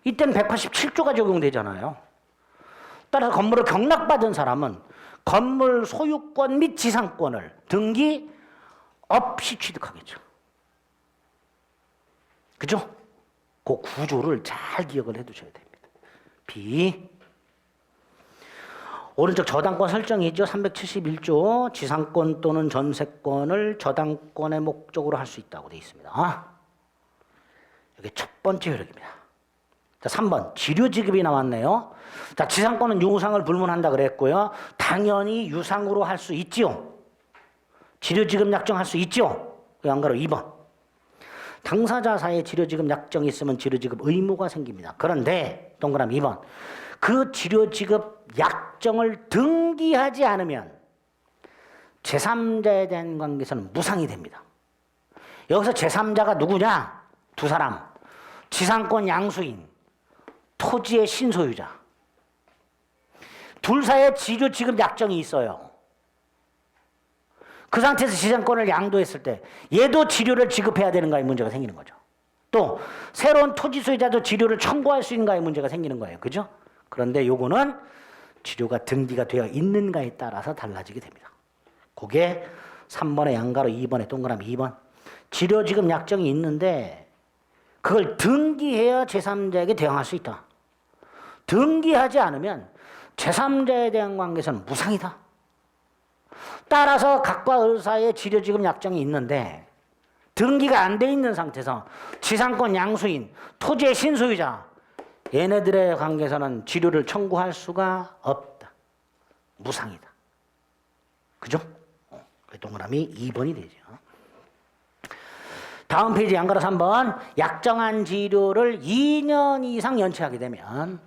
이때는 187조가 적용되잖아요. 따라서 건물을 경락받은 사람은 건물 소유권 및 지상권을 등기 없이 취득하겠죠. 그죠? 그 구조를 잘 기억을 해두셔야 됩니다. B. 오른쪽 저당권 설정이 있죠. 371조 지상권 또는 전세권을 저당권의 목적으로 할 수 있다고 되어 있습니다. 이게 첫 번째 효력입니다. 자, 3번 지료지급이 나왔네요. 자, 지상권은 유상을 불문한다 그랬고요. 당연히 유상으로 할 수 있지요. 지료지급 약정할 수 있지요. 안 그래요? 2번 당사자 사이에 지료지급 약정이 있으면 지료지급 의무가 생깁니다. 그런데 동그라미 2번 그 지료지급 약정을 등기하지 않으면 제3자에 대한 관계에서는 무상이 됩니다. 여기서 제3자가 누구냐? 두 사람. 지상권 양수인, 토지의 신소유자. 둘 사이에 지료지급 약정이 있어요. 그 상태에서 지상권을 양도했을 때 얘도 지료를 지급해야 되는가의 문제가 생기는 거죠. 또 새로운 토지 소유자도 지료를 청구할 수 있는가의 문제가 생기는 거예요. 그죠? 그런데 요거는 지료가 등기가 되어 있는가에 따라서 달라지게 됩니다. 그게 3번의 양가로 2번의 동그라미 2번. 지료지급 약정이 있는데 그걸 등기해야 제3자에게 대항할 수 있다. 등기하지 않으면 제3자에 대한 관계에서는 무상이다. 따라서 각과 을 사이에 지료지급 약정이 있는데 등기가 안 돼 있는 상태에서 지상권 양수인, 토지의 신소유자 얘네들의 관계에서는 지료를 청구할 수가 없다. 무상이다. 그죠? 동그라미 2번이 되죠. 다음 페이지 양가로 3번 약정한 지료를 2년 이상 연체하게 되면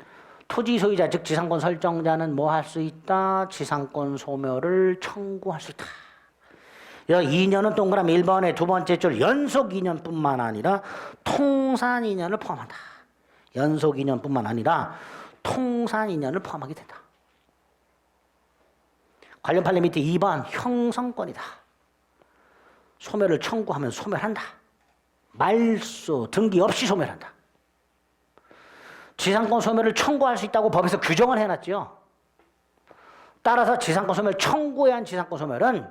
토지 소유자 즉 지상권 설정자는 뭐 할 수 있다? 지상권 소멸을 청구할 수 있다. 2년은 동그라미 1번의 두 번째 줄 연속 2년뿐만 아니라 통산 2년을 포함한다. 연속 2년뿐만 아니라 통산 2년을 포함하게 된다. 관련 판례 밑에 2번 형성권이다. 소멸을 청구하면 소멸한다. 말소, 등기 없이 소멸한다. 지상권 소멸을 청구할 수 있다고 법에서 규정을 해놨죠. 따라서 지상권 소멸 청구에 한 지상권 소멸은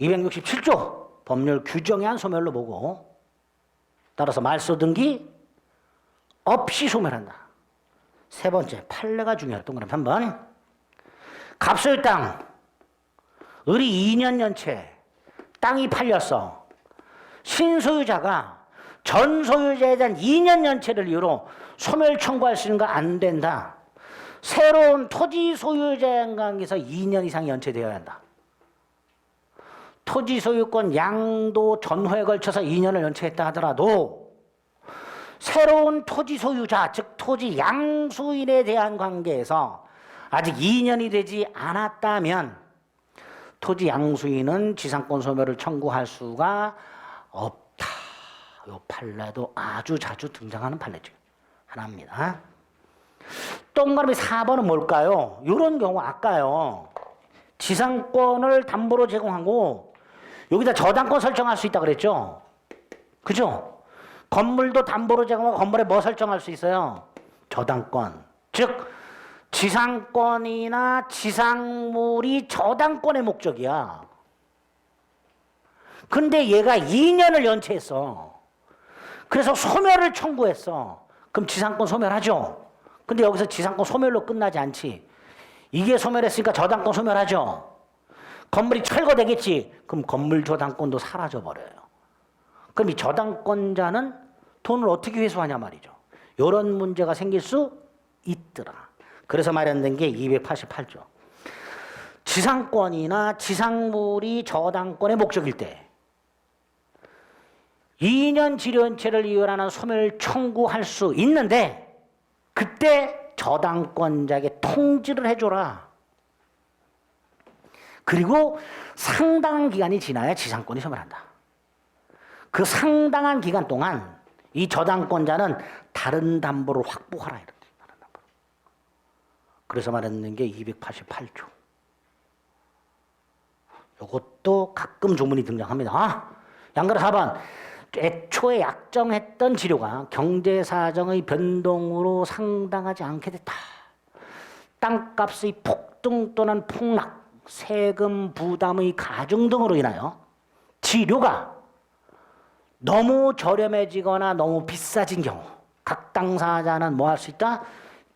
267조 법률 규정에 한 소멸로 보고 따라서 말소 등기 없이 소멸한다. 세 번째 판례가 중요했던 거는 3번 갑소유 땅 을이 2년 연체 땅이 팔렸어. 신소유자가 전 소유자에 대한 2년 연체를 이유로 소멸 청구할 수 있는 거 안 된다. 새로운 토지 소유자에 관계에서 2년 이상 연체되어야 한다. 토지 소유권 양도 전후에 걸쳐서 2년을 연체했다 하더라도 새로운 토지 소유자, 즉 토지 양수인에 대한 관계에서 아직 2년이 되지 않았다면 토지 양수인은 지상권 소멸을 청구할 수가 없다. 이 판례도 아주 자주 등장하는 판례 중 하나입니다. 동그라미 4번은 뭘까요? 이런 경우 아까요. 지상권을 담보로 제공하고 여기다 저당권 설정할 수 있다 그랬죠? 그죠? 건물도 담보로 제공하고 건물에 뭐 설정할 수 있어요? 저당권. 즉 지상권이나 지상물이 저당권의 목적이야. 근데 얘가 2년을 연체했어. 그래서 소멸을 청구했어. 그럼 지상권 소멸하죠? 근데 여기서 지상권 소멸로 끝나지 않지. 이게 소멸했으니까 저당권 소멸하죠? 건물이 철거되겠지. 그럼 건물 저당권도 사라져버려요. 그럼 이 저당권자는 돈을 어떻게 회수하냐 말이죠. 이런 문제가 생길 수 있더라. 그래서 마련된 게 288조. 지상권이나 지상물이 저당권의 목적일 때 2년 지연체를 이유로 하는 소멸 청구할 수 있는데 그때 저당권자에게 통지를 해줘라. 그리고 상당한 기간이 지나야 지상권이 소멸한다. 그 상당한 기간 동안 이 저당권자는 다른 담보를 확보하라. 이렇게. 그래서 말했는 게 288조. 이것도 가끔 조문이 등장합니다. 양가로 4번. 애초에 약정했던 지료가 경제사정의 변동으로 상당하지 않게 됐다. 땅값의 폭등 또는 폭락, 세금 부담의 가중 등으로 인하여 지료가 너무 저렴해지거나 너무 비싸진 경우 각 당사자는 뭐 할 수 있다?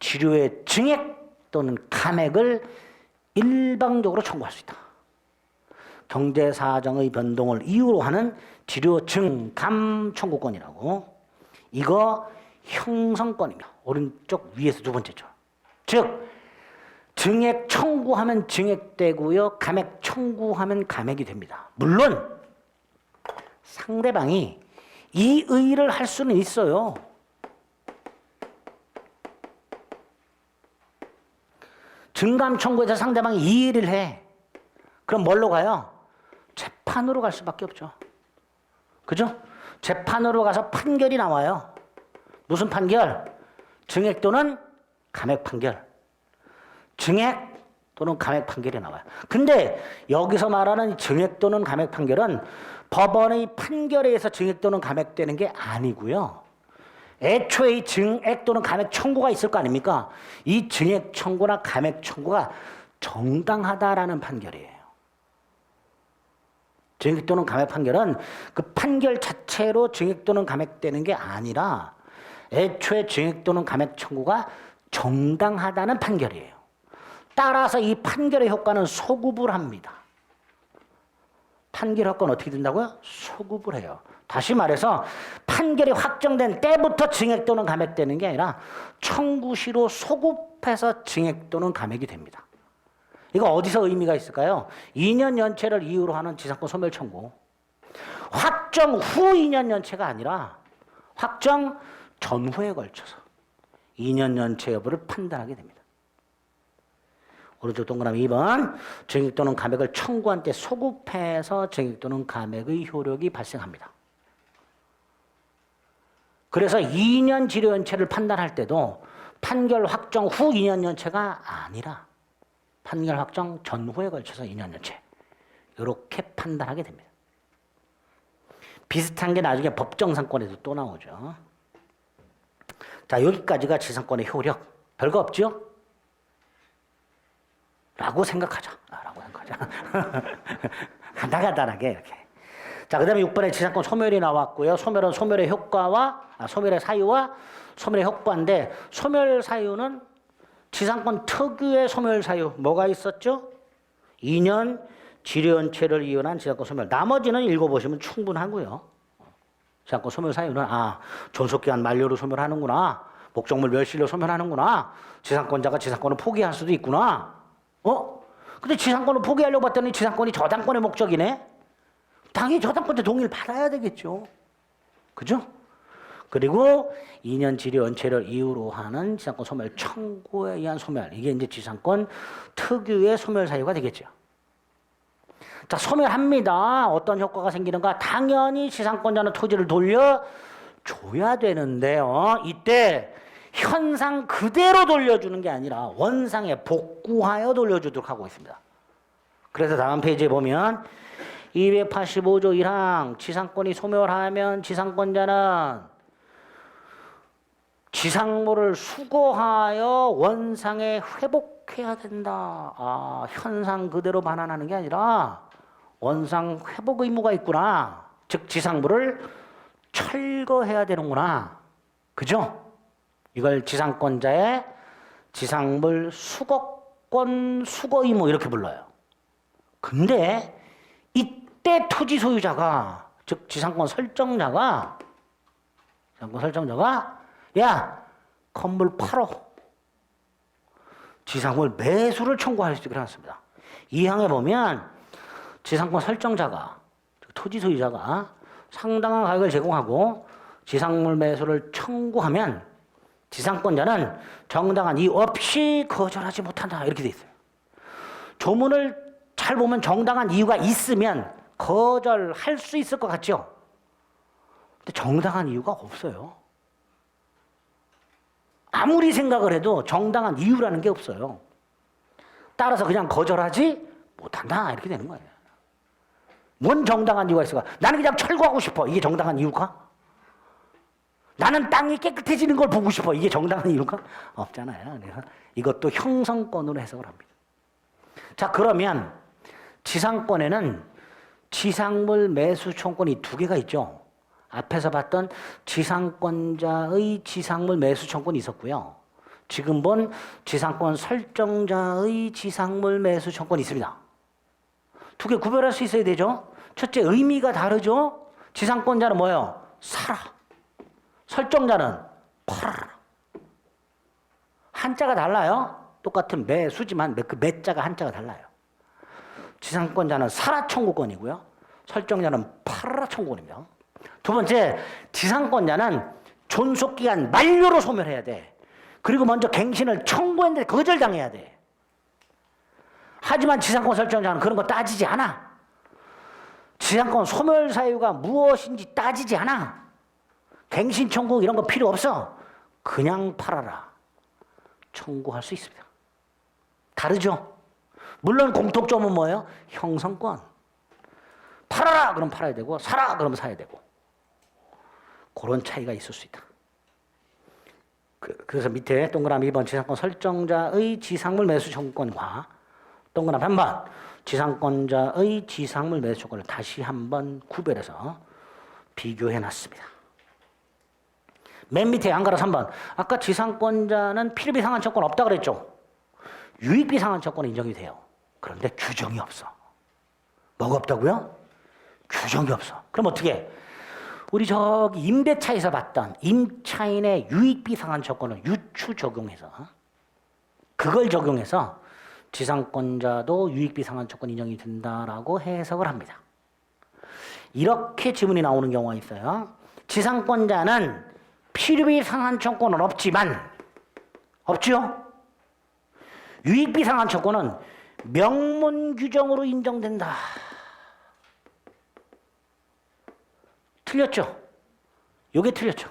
지료의 증액 또는 감액을 일방적으로 청구할 수 있다. 경제사정의 변동을 이유로 하는 지료 증감 청구권이라고. 이거 형성권이며 오른쪽 위에서 두 번째죠. 즉 증액 청구하면 증액되고요. 감액 청구하면 감액이 됩니다. 물론 상대방이 이의를 할 수는 있어요. 증감 청구해서 상대방이 이의를 해. 그럼 뭘로 가요? 재판으로 갈 수밖에 없죠. 그죠? 재판으로 가서 판결이 나와요. 무슨 판결? 증액 또는 감액 판결. 증액 또는 감액 판결이 나와요. 근데 여기서 말하는 증액 또는 감액 판결은 법원의 판결에 의해서 증액 또는 감액되는 게 아니고요. 애초에 이 증액 또는 감액 청구가 있을 거 아닙니까? 이 증액 청구나 감액 청구가 정당하다라는 판결이에요. 증액 또는 감액 판결은 그 판결 자체로 증액 또는 감액되는 게 아니라 애초에 증액 또는 감액 청구가 정당하다는 판결이에요. 따라서 이 판결의 효과는 소급을 합니다. 판결 효과는 어떻게 된다고요? 소급을 해요. 다시 말해서 판결이 확정된 때부터 증액 또는 감액되는 게 아니라 청구시로 소급해서 증액 또는 감액이 됩니다. 이거 어디서 의미가 있을까요? 2년 연체를 이유로 하는 지상권 소멸 청구. 확정 후 2년 연체가 아니라 확정 전후에 걸쳐서 2년 연체 여부를 판단하게 됩니다. 오른쪽 동그라미 2번. 증액 또는 감액을 청구한 때 소급해서 증액 또는 감액의 효력이 발생합니다. 그래서 2년 지료 연체를 판단할 때도 판결 확정 후 2년 연체가 아니라 판결 확정 전후에 걸쳐서 2년 연체. 이렇게 판단하게 됩니다. 비슷한 게 나중에 법정상권에도 또 나오죠. 자, 여기까지가 지상권의 효력. 별거 없죠? 라고 생각하자. 간단하게 이렇게. 자, 그 다음에 6번에 지상권 소멸이 나왔고요. 소멸은 소멸의 효과와, 소멸의 사유와 소멸의 효과인데, 소멸 사유는 지상권 특유의 소멸 사유, 뭐가 있었죠? 2년 지료연체를 이용한 지상권 소멸. 나머지는 읽어보시면 충분하고요. 지상권 소멸 사유는, 존속기간 만료로 소멸하는구나. 목적물 멸실로 소멸하는구나. 지상권자가 지상권을 포기할 수도 있구나. 근데 지상권을 포기하려고 봤더니 지상권이 저당권의 목적이네? 당연히 저당권자 동의를 받아야 되겠죠. 그죠? 그리고 2년 지료 연체를 이유로 하는 지상권 소멸 청구에 의한 소멸. 이게 이제 지상권 특유의 소멸 사유가 되겠죠. 자, 소멸합니다. 어떤 효과가 생기는가? 당연히 지상권자는 토지를 돌려줘야 되는데요. 이때 현상 그대로 돌려주는 게 아니라 원상에 복구하여 돌려주도록 하고 있습니다. 그래서 다음 페이지에 보면 285조 1항 지상권이 소멸하면 지상권자는 지상물을 수거하여 원상에 회복해야 된다. 현상 그대로 반환하는 게 아니라 원상 회복 의무가 있구나. 즉 지상물을 철거해야 되는구나. 그죠? 이걸 지상권자의 지상물 수거권 수거 의무 이렇게 불러요. 근데 이때 토지 소유자가, 즉 지상권 설정자가 야, 건물 팔어. 지상물 매수를 청구할 수 있게 해놨습니다. 이 항에 보면 지상권 설정자가, 즉 토지 소유자가 상당한 가격을 제공하고 지상물 매수를 청구하면 지상권자는 정당한 이유 없이 거절하지 못한다. 이렇게 돼 있어요. 조문을 잘 보면 정당한 이유가 있으면 거절할 수 있을 것 같죠? 근데 정당한 이유가 없어요. 아무리 생각을 해도 정당한 이유라는 게 없어요. 따라서 그냥 거절하지 못한다. 이렇게 되는 거예요. 뭔 정당한 이유가 있을까? 나는 그냥 철거하고 싶어. 이게 정당한 이유일까? 나는 땅이 깨끗해지는 걸 보고 싶어. 이게 정당한 이유가 없잖아요. 그래서 이것도 형성권으로 해석을 합니다. 자, 그러면 지상권에는 지상물 매수 청구권이 두 개가 있죠. 앞에서 봤던 지상권자의 지상물 매수 청구권이 있었고요. 지금 본 지상권 설정자의 지상물 매수 청구권이 있습니다. 두 개 구별할 수 있어야 되죠. 첫째, 의미가 다르죠. 지상권자는 뭐예요? 사라. 설정자는 팔아라. 한자가 달라요. 똑같은 매수지만 그 매자가 한자가 달라요. 지상권자는 사라 청구권이고요. 설정자는 팔아라 청구권입니다. 두 번째, 지상권자는 존속기간 만료로 소멸해야 돼. 그리고 먼저 갱신을 청구했는데 거절당해야 돼. 하지만 지상권 설정자는 그런 거 따지지 않아. 지상권 소멸 사유가 무엇인지 따지지 않아. 갱신 청구 이런 거 필요 없어. 그냥 팔아라. 청구할 수 있습니다. 다르죠? 물론 공통점은 뭐예요? 형성권. 팔아라 그럼 팔아야 되고 사라 그러면 사야 되고. 그런 차이가 있을 수 있다. 그래서 밑에 동그라미 2번 지상권 설정자의 지상물 매수 청구권과 동그라미 3번 지상권자의 지상물 매수 청구권을 다시 한번 구별해서 비교해 놨습니다. 맨 밑에 안가라 3번. 아까 지상권자는 필요비 상한 청구권 없다 그랬죠? 유익비 상한 청구권은 인정이 돼요. 그런데 규정이 없어. 뭐가 없다고요? 규정이 없어. 그럼 어떻게 해? 우리 저기 임대차에서 봤던 임차인의 유익비 상한 청구권을 유추 적용해서 그걸 적용해서 지상권자도 유익비 상한 청구권 인정이 된다라고 해석을 합니다. 이렇게 지문이 나오는 경우가 있어요. 지상권자는 필요비 상한 청구권은 없지만 없죠? 유익비상한 처권은 명문 규정으로 인정된다. 틀렸죠? 요게 틀렸죠?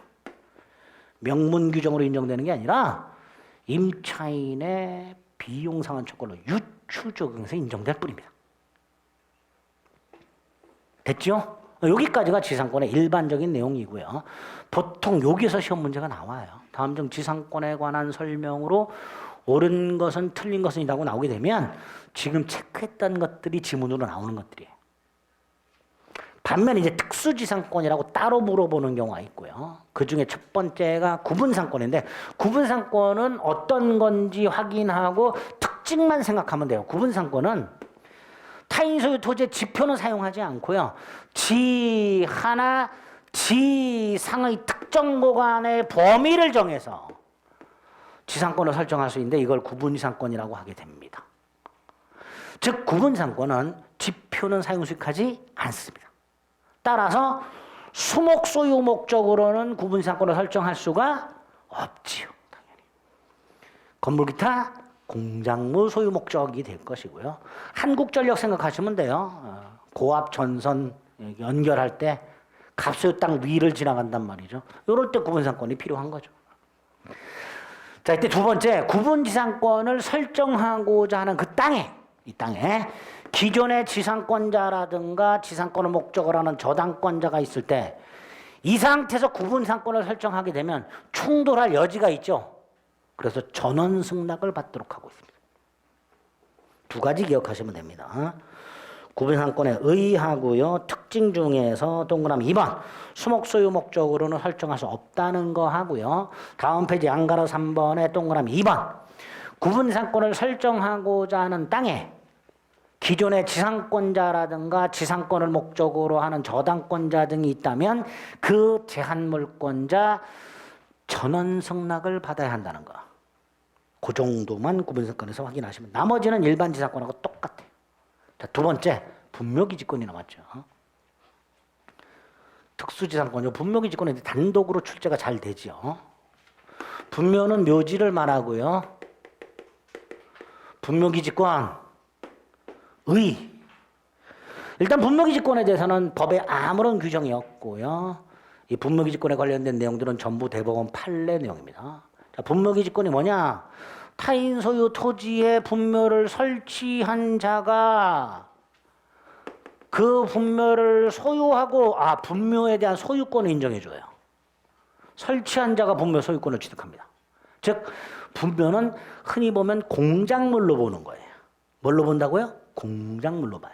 명문 규정으로 인정되는 게 아니라 임차인의 비용상한 처권으로 유추 적용해서 인정될 뿐입니다. 됐죠? 여기까지가 지상권의 일반적인 내용이고요. 보통 여기서 시험 문제가 나와요. 다음 중 지상권에 관한 설명으로 옳은 것은 틀린 것은이라고 나오게 되면 지금 체크했던 것들이 지문으로 나오는 것들이에요. 반면 이제 특수지상권이라고 따로 물어보는 경우가 있고요. 그 중에 첫 번째가 구분상권인데, 구분상권은 어떤 건지 확인하고 특징만 생각하면 돼요. 구분상권은 타인 소유 토지의 지표는 사용하지 않고요. 지 하나, 지 상의 특정 구간의 범위를 정해서 지상권을 설정할 수 있는데 이걸 구분지상권이라고 하게 됩니다. 즉 구분상권은 지표는 사용 수익하지 않습니다. 따라서 수목 소유 목적으로는 구분지상권을 설정할 수가 없지요. 당연히. 건물 기타 공작물 소유 목적이 될 것이고요. 한국전력 생각하시면 돼요. 고압 전선 연결할 때 갑소유 땅 위를 지나간단 말이죠. 이럴 때 구분상권이 필요한 거죠. 자, 이때 두 번째, 구분지상권을 설정하고자 하는 그 땅에, 이 땅에 기존의 지상권자라든가 지상권을 목적으로 하는 저당권자가 있을 때 이 상태에서 구분상권을 설정하게 되면 충돌할 여지가 있죠. 그래서 전원 승낙을 받도록 하고 있습니다. 두 가지 기억하시면 됩니다. 구분상권에 의하고요. 특징 중에서 동그라미 2번 수목 소유 목적으로는 설정할 수 없다는 거 하고요. 다음 페이지 안가로 3번에 동그라미 2번 구분상권을 설정하고자 하는 땅에 기존의 지상권자라든가 지상권을 목적으로 하는 저당권자 등이 있다면 그 제한물권자 전원 승낙을 받아야 한다는 거. 그 정도만 구분상권에서 확인하시면 나머지는 일반 지상권하고 똑같아요. 자, 두 번째, 분묘기지권이 남았죠. 특수지상권이요. 분묘기지권은 단독으로 출제가 잘 되죠. 분묘는 묘지를 말하고요. 분묘기지권, 의. 일단 분묘기지권에 대해서는 법에 아무런 규정이 없고요. 이 분묘기지권에 관련된 내용들은 전부 대법원 판례 내용입니다. 자, 분묘기지권이 뭐냐? 타인 소유 토지에 분묘를 설치한 자가 그 분묘를 소유하고 분묘에 대한 소유권을 인정해줘요. 설치한 자가 분묘 소유권을 취득합니다. 즉 분묘는 흔히 보면 공작물로 보는 거예요. 뭘로 본다고요? 공작물로 봐요.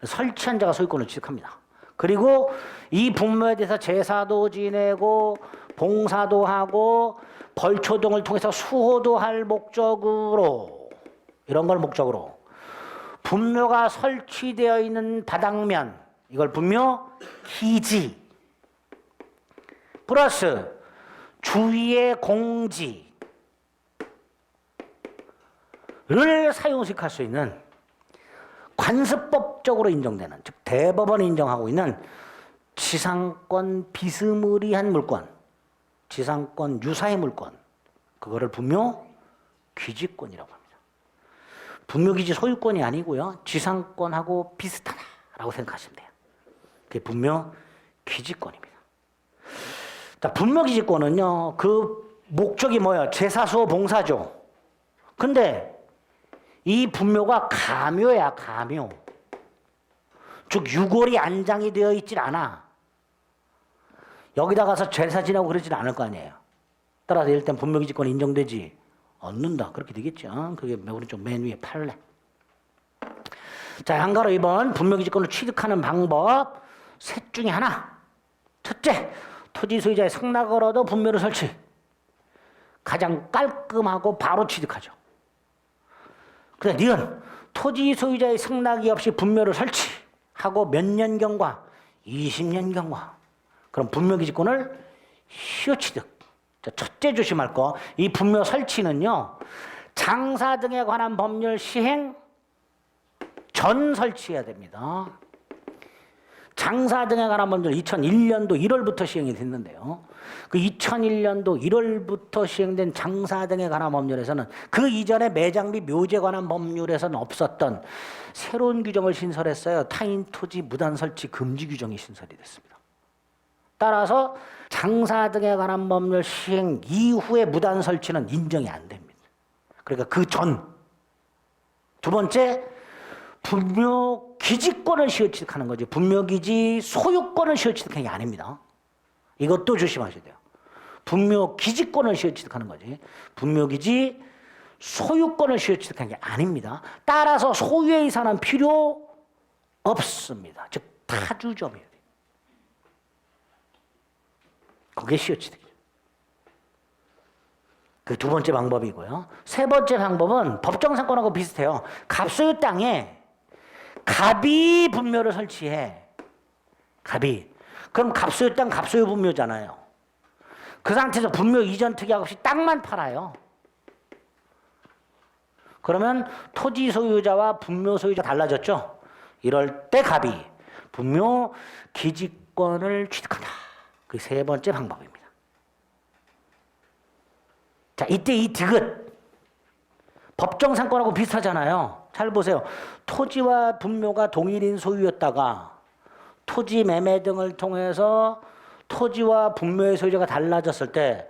설치한 자가 소유권을 취득합니다. 그리고 이 분묘에 대해서 제사도 지내고 봉사도 하고 벌초 등을 통해서 수호도 할 목적으로, 이런 걸 목적으로 분묘가 설치되어 있는 바닥면, 이걸 분묘 기지 플러스 주위의 공지를 사용식할 수 있는 관습법적으로 인정되는, 즉 대법원이 인정하고 있는 지상권 비스무리한 물권, 지상권 유사의 물권, 그거를 분묘 귀지권이라고 합니다. 분묘기지 소유권이 아니고요. 지상권하고 비슷하다라고 생각하시면 돼요. 그게 분묘 귀지권입니다. 자, 분묘기지권은요. 그 목적이 뭐예요? 제사수호 봉사죠. 근데 이 분묘가 가묘야, 가묘. 즉 유골이 안장이 되어 있질 않아. 여기다 가서 제사 지내고 그러진 않을 거 아니에요. 따라서 일단 분묘기지권이 인정되지 않는다. 그렇게 되겠죠. 그게 오른쪽 맨 위에 판례. 자, 한가로 2번 분묘기지권을 취득하는 방법 셋 중에 하나. 첫째, 토지 소유자의 승낙을 얻어 분묘를 설치. 가장 깔끔하고 바로 취득하죠. 그다음 니은 토지 소유자의 승낙이 없이 분묘를 설치하고 몇 년 경과? 20년 경과. 그럼 분묘기지권을 시효취득. 첫째 조심할 거, 이 분묘 설치는요, 장사 등에 관한 법률 시행 전 설치해야 됩니다. 장사 등에 관한 법률 2001년도 1월부터 시행이 됐는데요. 그 2001년도 1월부터 시행된 장사 등에 관한 법률에서는 그 이전에 매장 및 묘지에 관한 법률에서는 없었던 새로운 규정을 신설했어요. 타인 토지 무단 설치 금지 규정이 신설이 됐습니다. 따라서 장사 등에 관한 법률 시행 이후에 무단 설치는 인정이 안 됩니다. 그러니까 그 전. 두 번째, 분묘기지권을 시효취득하는 거죠. 분묘기지 소유권을 시효취득하는 게 아닙니다. 이것도 조심하셔야 돼요. 분묘기지권을 시효취득하는 거지. 분묘기지 소유권을 시효취득하는 게 아닙니다. 따라서 소유의 이사는 필요 없습니다. 즉 타주점이에요. 그게 시효취득이에요. 그 두 번째 방법이고요. 세 번째 방법은 법정상권하고 비슷해요. 갑소유 땅에 갑이 분묘를 설치해. 갑이. 그럼 갑소유 땅 갑소유 분묘잖아요. 그 상태에서 분묘 이전 특약 없이 땅만 팔아요. 그러면 토지 소유자와 분묘 소유자 달라졌죠? 이럴 때 갑이 분묘 기지권을 취득한다. 그게 세 번째 방법입니다. 자, 이때 이 디귿 법정상권하고 비슷하잖아요. 잘 보세요. 토지와 분묘가 동일인 소유였다가 토지 매매 등을 통해서 토지와 분묘의 소유자가 달라졌을 때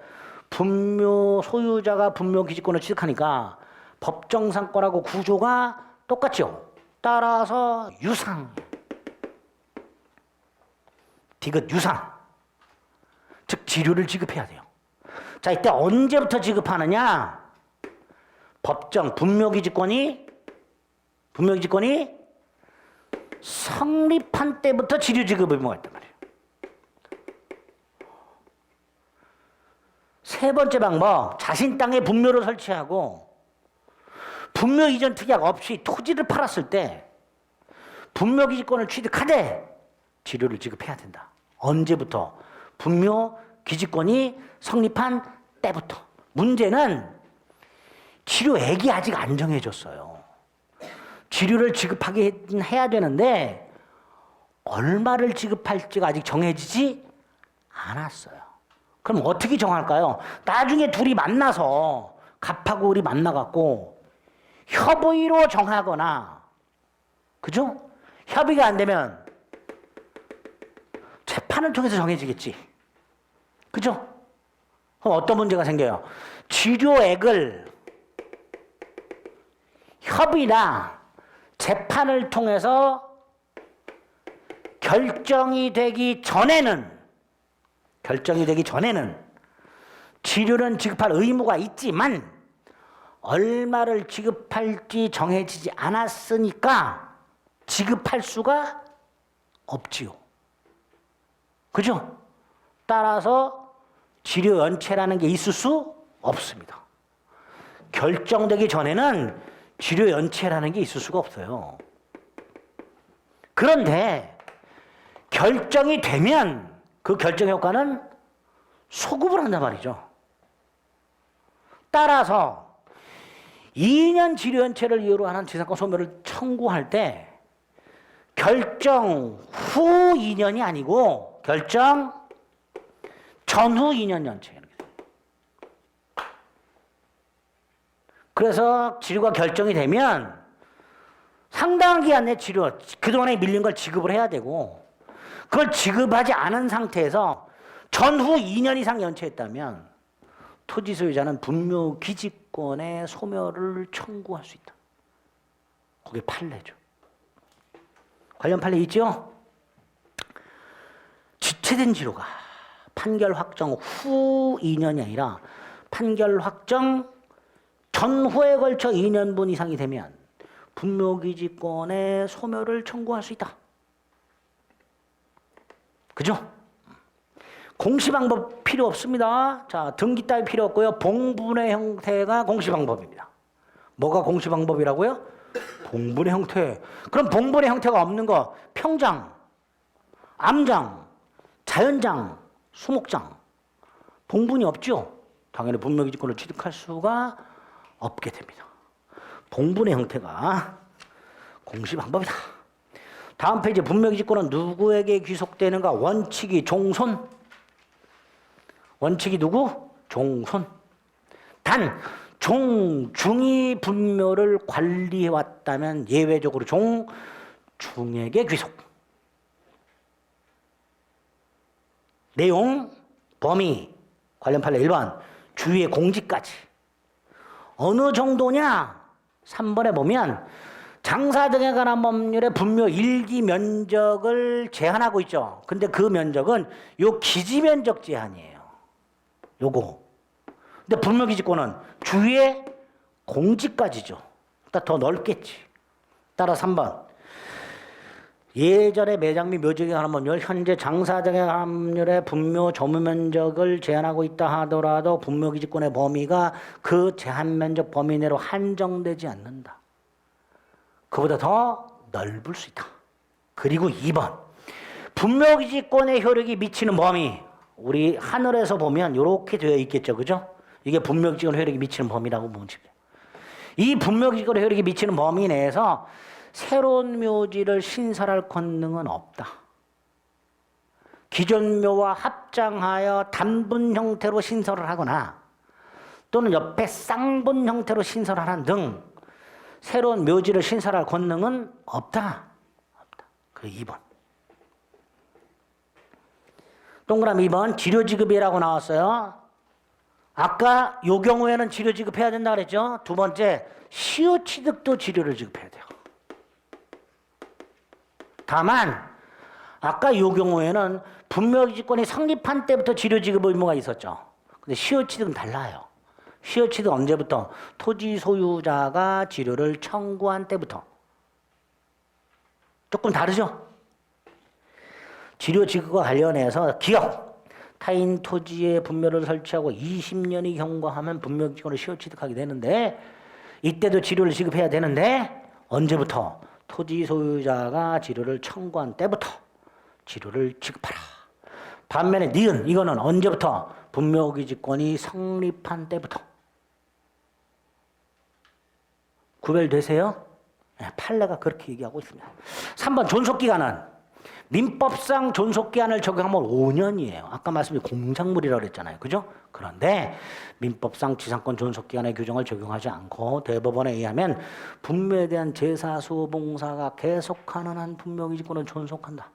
분묘 소유자가 분묘 기지권을 취득하니까 법정상권하고 구조가 똑같죠. 따라서 유상. 디귿 유상. 즉 지료를 지급해야 돼요. 자, 이때 언제부터 지급하느냐? 법정 분묘기지권이 성립한 때부터 지료 지급 의무가 있단 말이에요. 세 번째 방법, 자신 땅에 분묘를 설치하고 분묘 이전 특약 없이 토지를 팔았을 때 분묘기지권을 취득하되 지료를 지급해야 된다. 언제부터? 분묘 기지권이 성립한 때부터. 문제는 지료액이 아직 안 정해졌어요. 지료를 지급하게 해야 되는데 얼마를 지급할지가 아직 정해지지 않았어요. 그럼 어떻게 정할까요? 나중에 둘이 만나서 갑하고 을이 만나갖고 협의로 정하거나, 그죠? 협의가 안 되면 재판을 통해서 정해지겠지. 그죠? 그럼 어떤 문제가 생겨요? 지료액을 협의나 재판을 통해서 결정이 되기 전에는 지료는 지급할 의무가 있지만 얼마를 지급할지 정해지지 않았으니까 지급할 수가 없지요. 그죠? 따라서 지료 연체라는 게 있을 수 없습니다. 결정되기 전에는 지료 연체라는 게 있을 수가 없어요. 그런데 결정이 되면 그 결정 효과는 소급을 한단 말이죠. 따라서 2년 지료 연체를 이유로 하는 지상권 소멸을 청구할 때 결정 후 2년이 아니고 결정 전후 2년 연체. 그래서 지료가 결정이 되면 상당한 기간 내 지료, 그동안에 밀린 걸 지급을 해야 되고, 그걸 지급하지 않은 상태에서 전후 2년 이상 연체했다면 토지 소유자는 분묘 기지권의 소멸을 청구할 수 있다. 그게 판례죠. 관련 판례 있죠? 지체된 지료가 판결 확정 후 2년이 아니라 판결 확정 전후에 걸쳐 2년분 이상이 되면 분묘기지권의 소멸을 청구할 수 있다. 그죠? 공시방법 필요 없습니다. 자, 등기 따위 필요 없고요. 봉분의 형태가 공시방법입니다. 뭐가 공시방법이라고요? 봉분의 형태. 그럼 봉분의 형태가 없는 거 평장, 암장, 자연장, 수목장. 봉분이 없죠? 당연히 분묘기지권을 취득할 수가 없게 됩니다. 봉분의 형태가 공시방법이다. 다음 페이지 분묘기지권은 누구에게 귀속되는가? 원칙이 종손. 원칙이 누구? 종손. 단 종중이 분묘를 관리해왔다면 예외적으로 종중에게 귀속. 내용, 범위, 관련 판례 1번, 주위의 공지까지. 어느 정도냐? 3번에 보면 장사 등에 관한 법률의 분묘 일기 면적을 제한하고 있죠. 근데 그 면적은 요 기지 면적 제한이에요. 요거. 근데 분묘기지권은 주위의 공지까지죠. 더 넓겠지. 따라 3번. 예전에 매장 및 묘지에 관한 법률, 현재 장사 등에 관한 법률의 분묘 점유 면적을 제한하고 있다 하더라도 분묘기지권의 범위가 그 제한 면적 범위 내로 한정되지 않는다. 그보다 더 넓을 수 있다. 그리고 2번. 분묘기지권의 효력이 미치는 범위. 우리 하늘에서 보면 이렇게 되어 있겠죠. 그죠? 이게 분묘기지권 효력이 미치는 범위라고 보면 됩니다. 이 분묘기지권 효력이 미치는 범위 내에서 새로운 묘지를 신설할 권능은 없다. 기존 묘와 합장하여 단분 형태로 신설을 하거나 또는 옆에 쌍분 형태로 신설하는 등 새로운 묘지를 신설할 권능은 없다. 없다. 그 2번. 동그라미 2번 지료지급이라고 나왔어요. 아까 요 경우에는 지료 지급해야 된다 그랬죠. 두 번째 시효취득도 지료를 지급해야 돼요. 다만 아까 요 경우에는 분묘기지권이 성립한 때부터 지료 지급 의무가 있었죠. 근데 시효취득은 달라요. 시효취득 언제부터? 토지 소유자가 지료를 청구한 때부터. 조금 다르죠? 지료 지급과 관련해서 기억. 타인 토지에 분묘를 설치하고 20년이 경과하면 분묘기지권을 시효취득하게 되는데 이때도 지료를 지급해야 되는데 언제부터? 토지 소유자가 지료를 청구한 때부터 지료를 지급하라. 반면에 니은 이거는 언제부터? 분묘기지권이 성립한 때부터. 구별되세요? 네, 판례가 그렇게 얘기하고 있습니다. 3번 존속기간은 민법상 존속기한을 적용하면 5년이에요. 아까 말씀드린 공작물이라고 그랬잖아요. 그죠? 그런데 민법상 지상권 존속기한의 규정을 적용하지 않고 대법원에 의하면 분묘에 대한 제사, 수호, 봉사가 계속하는 한 분묘기지권은 존속한다.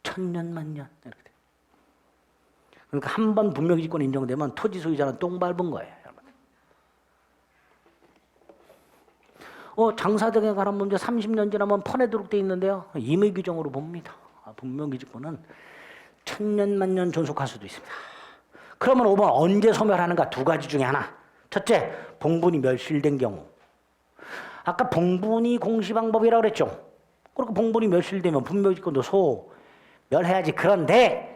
천년, 만년 이렇게 돼요. 그러니까 한 번 분묘기지권 인정되면 토지 소유자는 똥 밟은 거예요. 장사 등에 관한 문제 30년 지나면 퍼내도록 돼 있는데요. 임의 규정으로 봅니다. 분묘기지권은 천년 만년 존속할 수도 있습니다. 그러면 5번 언제 소멸하는가? 두 가지 중에 하나. 첫째, 봉분이 멸실된 경우. 아까 봉분이 공시방법이라고 그랬죠. 그렇게 봉분이 멸실되면 분묘기지권도 소멸해야지. 그런데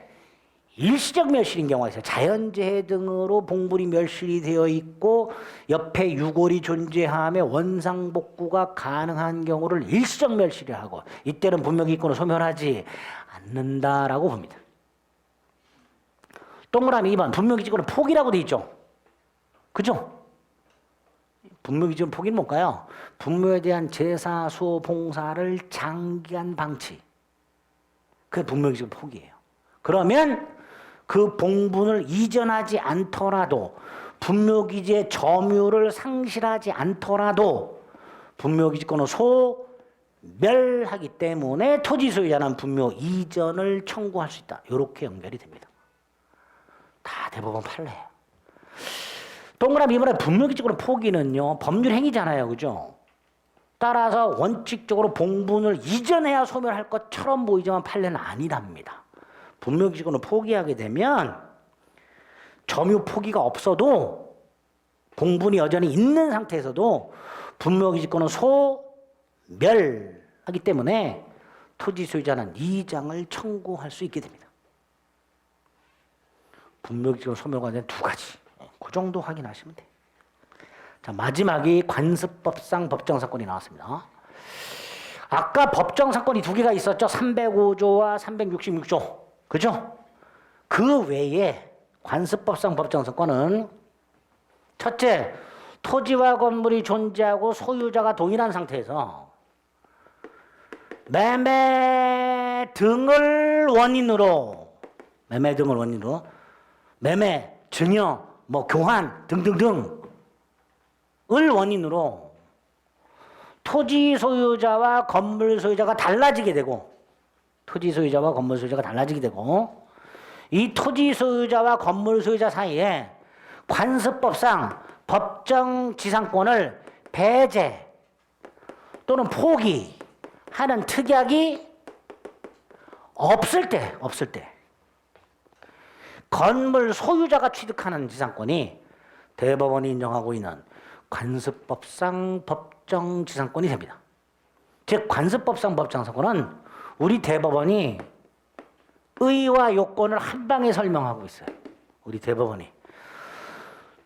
일시적 멸실인 경우가 있어요. 자연재해 등으로 봉분이 멸실이 되어 있고 옆에 유골이 존재하며 원상복구가 가능한 경우를 일시적 멸실을 하고 이때는 분묘기지권을 소멸하지 않는다라고 봅니다. 동그라미 2번 분묘기지권은 포기라고 돼 있죠. 그죠? 분묘기지권 포기는 뭘까요? 분묘에 대한 제사, 수호, 봉사를 장기간 방치. 그게 분묘기지권 포기예요. 그러면 그 봉분을 이전하지 않더라도 분묘기지의 점유를 상실하지 않더라도 분묘기지권은 소멸하기 때문에 토지 소유자는 분묘 이전을 청구할 수 있다. 이렇게 연결이 됩니다. 다 대법원 판례예요. 동그라미 2번에 분묘기지권 포기는요 법률 행위잖아요. 그죠? 따라서 원칙적으로 봉분을 이전해야 소멸할 것처럼 보이지만 판례는 아니랍니다. 분묘기지권을 포기하게 되면 점유 포기가 없어도 봉분이 여전히 있는 상태에서도 분묘기지권은 소멸하기 때문에 토지 소유자는 이장을 청구할 수 있게 됩니다. 분묘기지권 소멸과 관련 두 가지. 그 정도 확인하시면 돼요. 자, 마지막이 관습법상 법정사건이 나왔습니다. 아까 법정사건이 두 개가 있었죠. 305조와 366조. 그죠? 그 외에 관습법상 법정사건은 첫째, 토지와 건물이 존재하고 소유자가 동일한 상태에서 매매 등을 원인으로 매매, 증여, 뭐 교환 등등등을 원인으로 토지 소유자와 건물 소유자가 달라지게 되고 이 토지 소유자와 건물 소유자 사이에 관습법상 법정 지상권을 배제 또는 포기하는 특약이 없을 때 건물 소유자가 취득하는 지상권이 대법원이 인정하고 있는 관습법상 법정 지상권이 됩니다. 즉 관습법상 법정 지상권은 우리 대법원이 의의와 요건을 한 방에 설명하고 있어요. 우리 대법원이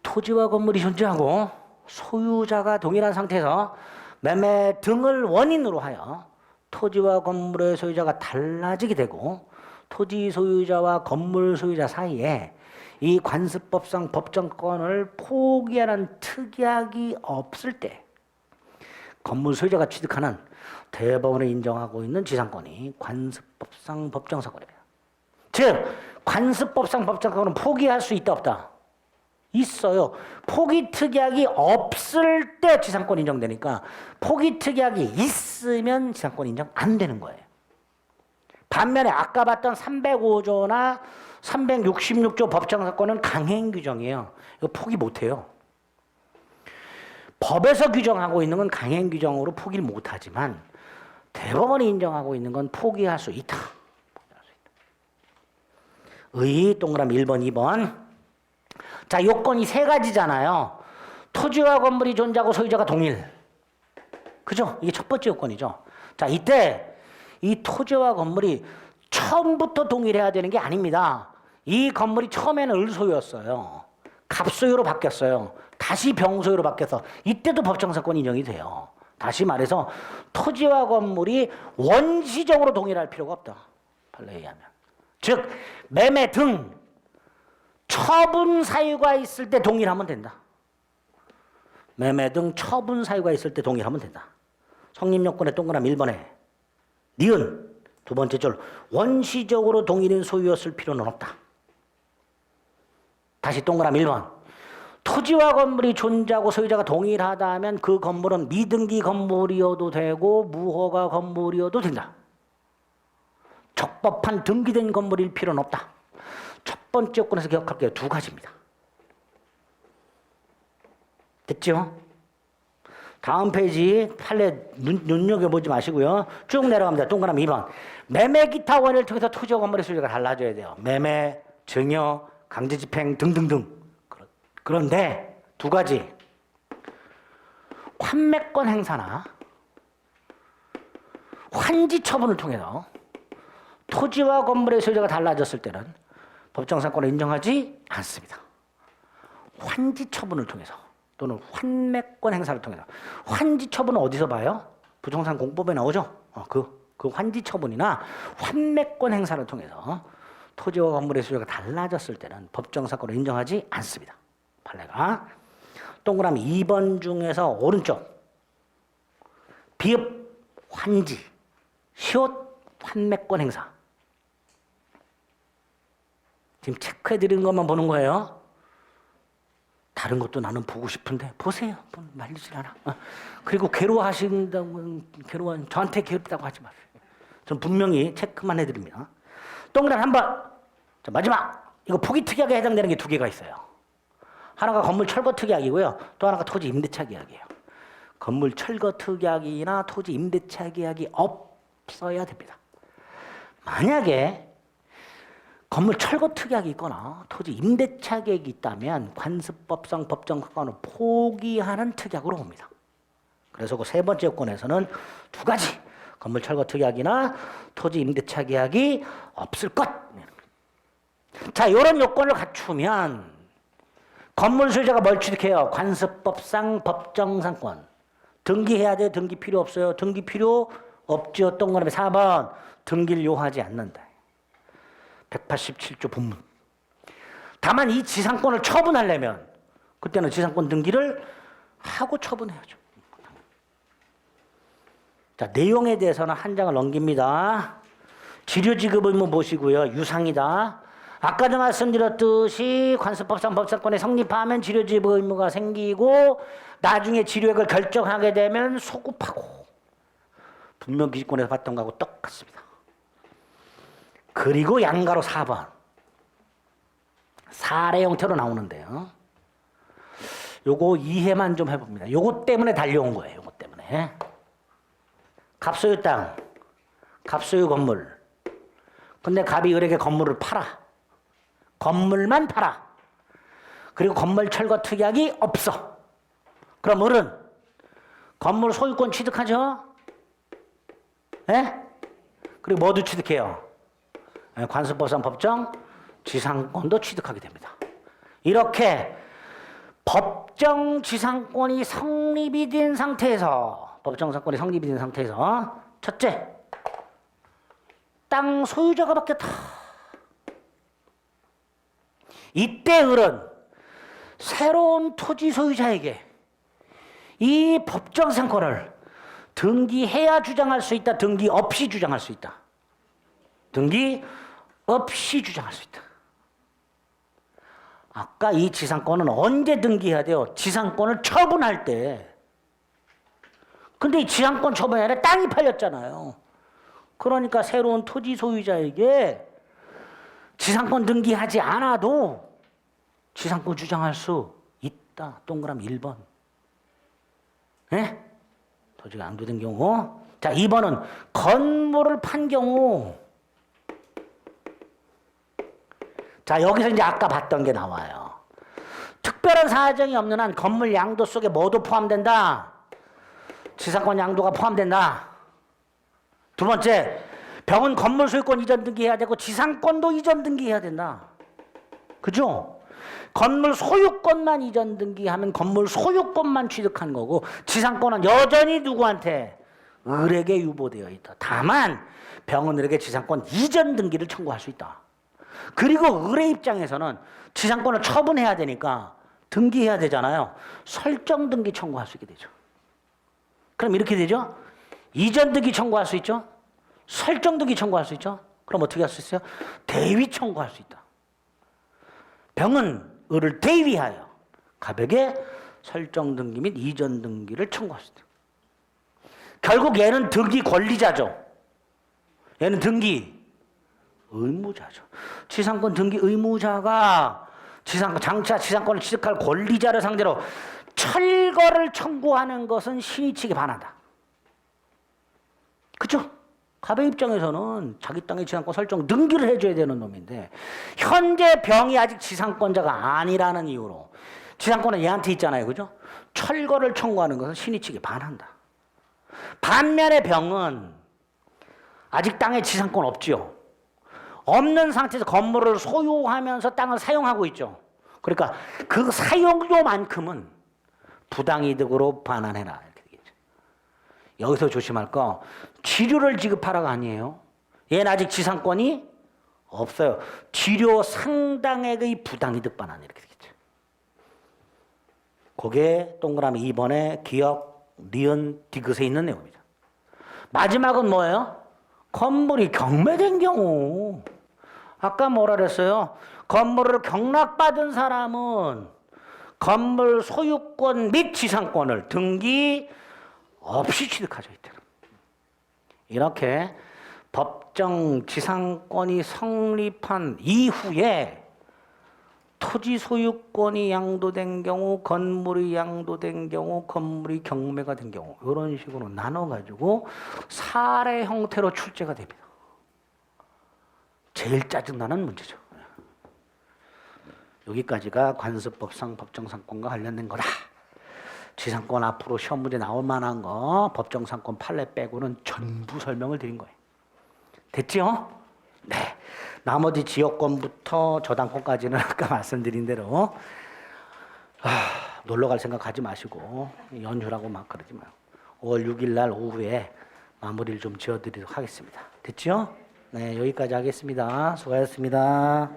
토지와 건물이 존재하고 소유자가 동일한 상태에서 매매 등을 원인으로 하여 토지와 건물의 소유자가 달라지게 되고 토지 소유자와 건물 소유자 사이에 이 관습법상 법정권을 포기하는 특약이 없을 때 건물 소유자가 취득하는 대법원이 인정하고 있는 지상권이 관습법상 법정사건입니다. 즉 관습법상 법정사건은 포기할 수 있다 없다? 있어요. 포기 특약이 없을 때 지상권 인정되니까 포기 특약이 있으면 지상권 인정 안 되는 거예요. 반면에 아까 봤던 305조나 366조 법정사건은 강행 규정이에요. 이거 포기 못해요. 법에서 규정하고 있는 건 강행 규정으로 포기를 못하지만 대법원이 인정하고 있는 건 포기할 수 있다. 의 동그라미 1번, 2번. 자, 요건이 세 가지잖아요. 토지와 건물이 존재하고 소유자가 동일. 그죠? 이게 첫 번째 요건이죠. 자, 이때 이 토지와 건물이 처음부터 동일해야 되는 게 아닙니다. 이 건물이 처음에는 을소유였어요. 갑소유로 바뀌었어요. 다시 병소유로 바뀌어서 이때도 법정사건 인정이 돼요. 다시 말해서 토지와 건물이 원시적으로 동일할 필요가 없다. 판례에 의하면. 즉 매매 등 처분 사유가 있을 때 동일하면 된다. 매매 등 처분 사유가 있을 때 동일하면 된다. 성립요건의 동그라미 1번에 니은 두 번째 줄 원시적으로 동일인 소유였을 필요는 없다. 다시 동그라미 1번 토지와 건물이 존재하고 소유자가 동일하다면 그 건물은 미등기 건물이어도 되고 무허가 건물이어도 된다. 적법한 등기된 건물일 필요는 없다. 첫 번째 요건에서 기억할게요. 두 가지입니다. 됐죠? 다음 페이지 판례 눈여겨보지 마시고요. 쭉 내려갑니다. 동그라미 2번. 매매 기타 원인을 통해서 토지와 건물의 소유자가 달라져야 돼요. 매매, 증여, 강제집행 등등등. 그런데 두 가지. 환매권 행사나 환지 처분을 통해서 토지와 건물의 소유자가 달라졌을 때는 법정사건을 인정하지 않습니다. 환지 처분을 통해서 또는 환매권 행사를 통해서. 환지 처분은 어디서 봐요? 부동산 공법에 나오죠? 그 환지 처분이나 환매권 행사를 통해서 토지와 건물의 소유가 달라졌을 때는 법정사건을 인정하지 않습니다. 판례가. 동그라미 2번 중에서 오른쪽 비읍 환지, 시옷 환매권 행사. 지금 체크해드리는 것만 보는 거예요. 다른 것도 나는 보고 싶은데 보세요. 말리질 않아. 그리고 괴로워하신다고 저한테 괴롭다고 하지 마세요. 전 분명히 체크만 해드립니다. 동그라미 한 번. 자, 마지막. 이거 포기 특약에 해당되는 게 두 개가 있어요. 하나가 건물 철거 특약이고요. 또 하나가 토지 임대차 계약이에요. 건물 철거 특약이나 토지 임대차 계약이 없어야 됩니다. 만약에 건물 철거 특약이 있거나 토지 임대차 계약이 있다면 관습법상 법정사건을 포기하는 특약으로 봅니다. 그래서 그 세 번째 요건에서는 두 가지. 건물 철거 특약이나 토지 임대차 계약이 없을 것. 자, 이런 요건을 갖추면 건물 소유자가 뭘 취득해요? 관습법상 법정상권. 등기해야 돼? 등기 필요 없어요? 등기 필요 없죠. 동그라미 4번. 등기를 요하지 않는다. 187조 본문. 다만 이 지상권을 처분하려면 그때는 지상권 등기를 하고 처분해야죠. 자, 내용에 대해서는 한 장을 넘깁니다. 지료지급 의무 보시고요. 유상이다. 아까도 말씀드렸듯이 관습법상 법사권이 성립하면 지료지급 의무가 생기고 나중에 지료액을 결정하게 되면 소급하고 분명 기지권에서 봤던 거하고 똑같습니다. 그리고 양가로 4번 사례 형태로 나오는데요. 요거 이해만 좀 해봅니다. 요거 때문에 달려온 거예요. 요거 때문에. 갑소유 땅, 갑소유 건물. 근데 갑이 을에게 건물을 팔아. 건물만 팔아. 그리고 건물 철거 특약이 없어. 그럼 을은 건물 소유권 취득하죠? 예? 그리고 뭐도 취득해요? 관습법상 법정 지상권도 취득하게 됩니다. 이렇게 법정 지상권이 성립이 된 상태에서 첫째, 땅 소유자가 바뀌었다. 이때 을은 새로운 토지 소유자에게 이 법정 지상권을 등기해야 주장할 수 있다. 등기 없이 주장할 수 있다. 등기 없이 주장할 수 있다. 아까 이 지상권은 언제 등기해야 돼요? 지상권을 처분할 때. 근데 이 지상권 처분이 아니라 땅이 팔렸잖아요. 그러니까 새로운 토지 소유자에게 지상권 등기하지 않아도 지상권 주장할 수 있다. 동그라미 1번. 예? 토지가 양도된 경우. 자, 2번은 건물을 판 경우. 자, 여기서 이제 아까 봤던 게 나와요. 특별한 사정이 없는 한 건물 양도 속에 뭐도 포함된다? 지상권 양도가 포함된다. 두 번째, 병은 건물 소유권 이전 등기해야 되고 지상권도 이전 등기해야 된다. 그죠? 건물 소유권만 이전 등기하면 건물 소유권만 취득한 거고 지상권은 여전히 누구한테? 을에게 유보되어 있다. 다만 병은 을에게 지상권 이전 등기를 청구할 수 있다. 그리고 을의 입장에서는 지상권을 처분해야 되니까 등기해야 되잖아요. 설정 등기 청구할 수 있게 되죠. 그럼 이렇게 되죠. 이전 등기 청구할 수 있죠. 설정 등기 청구할 수 있죠. 그럼 어떻게 할 수 있어요? 대위 청구할 수 있다. 병은 을을 대위하여 갑에게 설정 등기 및 이전 등기를 청구할 수 있다. 결국 얘는 등기 권리자죠. 얘는 등기 의무자죠. 지상권 등기 의무자가 장차 지상권을 취득할 권리자를 상대로 철거를 청구하는 것은 신의 측에 반한다. 그렇죠? 갑의 입장에서는 자기 땅의 지상권 설정 등기를 해줘야 되는 놈인데 현재 병이 아직 지상권자가 아니라는 이유로 지상권은 얘한테 있잖아요. 그죠? 철거를 청구하는 것은 신의 측에 반한다. 반면에 병은 아직 땅에 지상권 없지요. 없는 상태에서 건물을 소유하면서 땅을 사용하고 있죠. 그러니까 그 사용료만큼은 부당이득으로 반환해라. 이렇게 되겠죠. 여기서 조심할 거 지료를 지급하라가 아니에요. 얘는 아직 지상권이 없어요. 지료 상당액의 부당이득 반환 이렇게 되겠죠. 그게 동그라미 2번에 기억, 니은, 디귿에 있는 내용입니다. 마지막은 뭐예요? 건물이 경매된 경우. 아까 뭐라 그랬어요? 건물을 경락받은 사람은 건물 소유권 및 지상권을 등기 없이 취득하죠. 이렇게 법정 지상권이 성립한 이후에 토지 소유권이 양도된 경우, 건물이 양도된 경우, 건물이 경매가 된 경우 이런 식으로 나눠가지고 사례 형태로 출제가 됩니다. 제일 짜증나는 문제죠. 여기까지가 관습법상 법정상권과 관련된 거다. 지상권 앞으로 시험 문제 나올 만한 거 법정상권 판례 빼고는 전부 설명을 드린 거예요. 됐죠? 네. 나머지 지역권부터 저당권까지는 아까 말씀드린 대로 놀러 갈 생각 하지 마시고 연휴라고 막 그러지 마요. 5월 6일 날 오후에 마무리를 좀 지어드리도록 하겠습니다. 됐죠? 네, 여기까지 하겠습니다. 수고하셨습니다.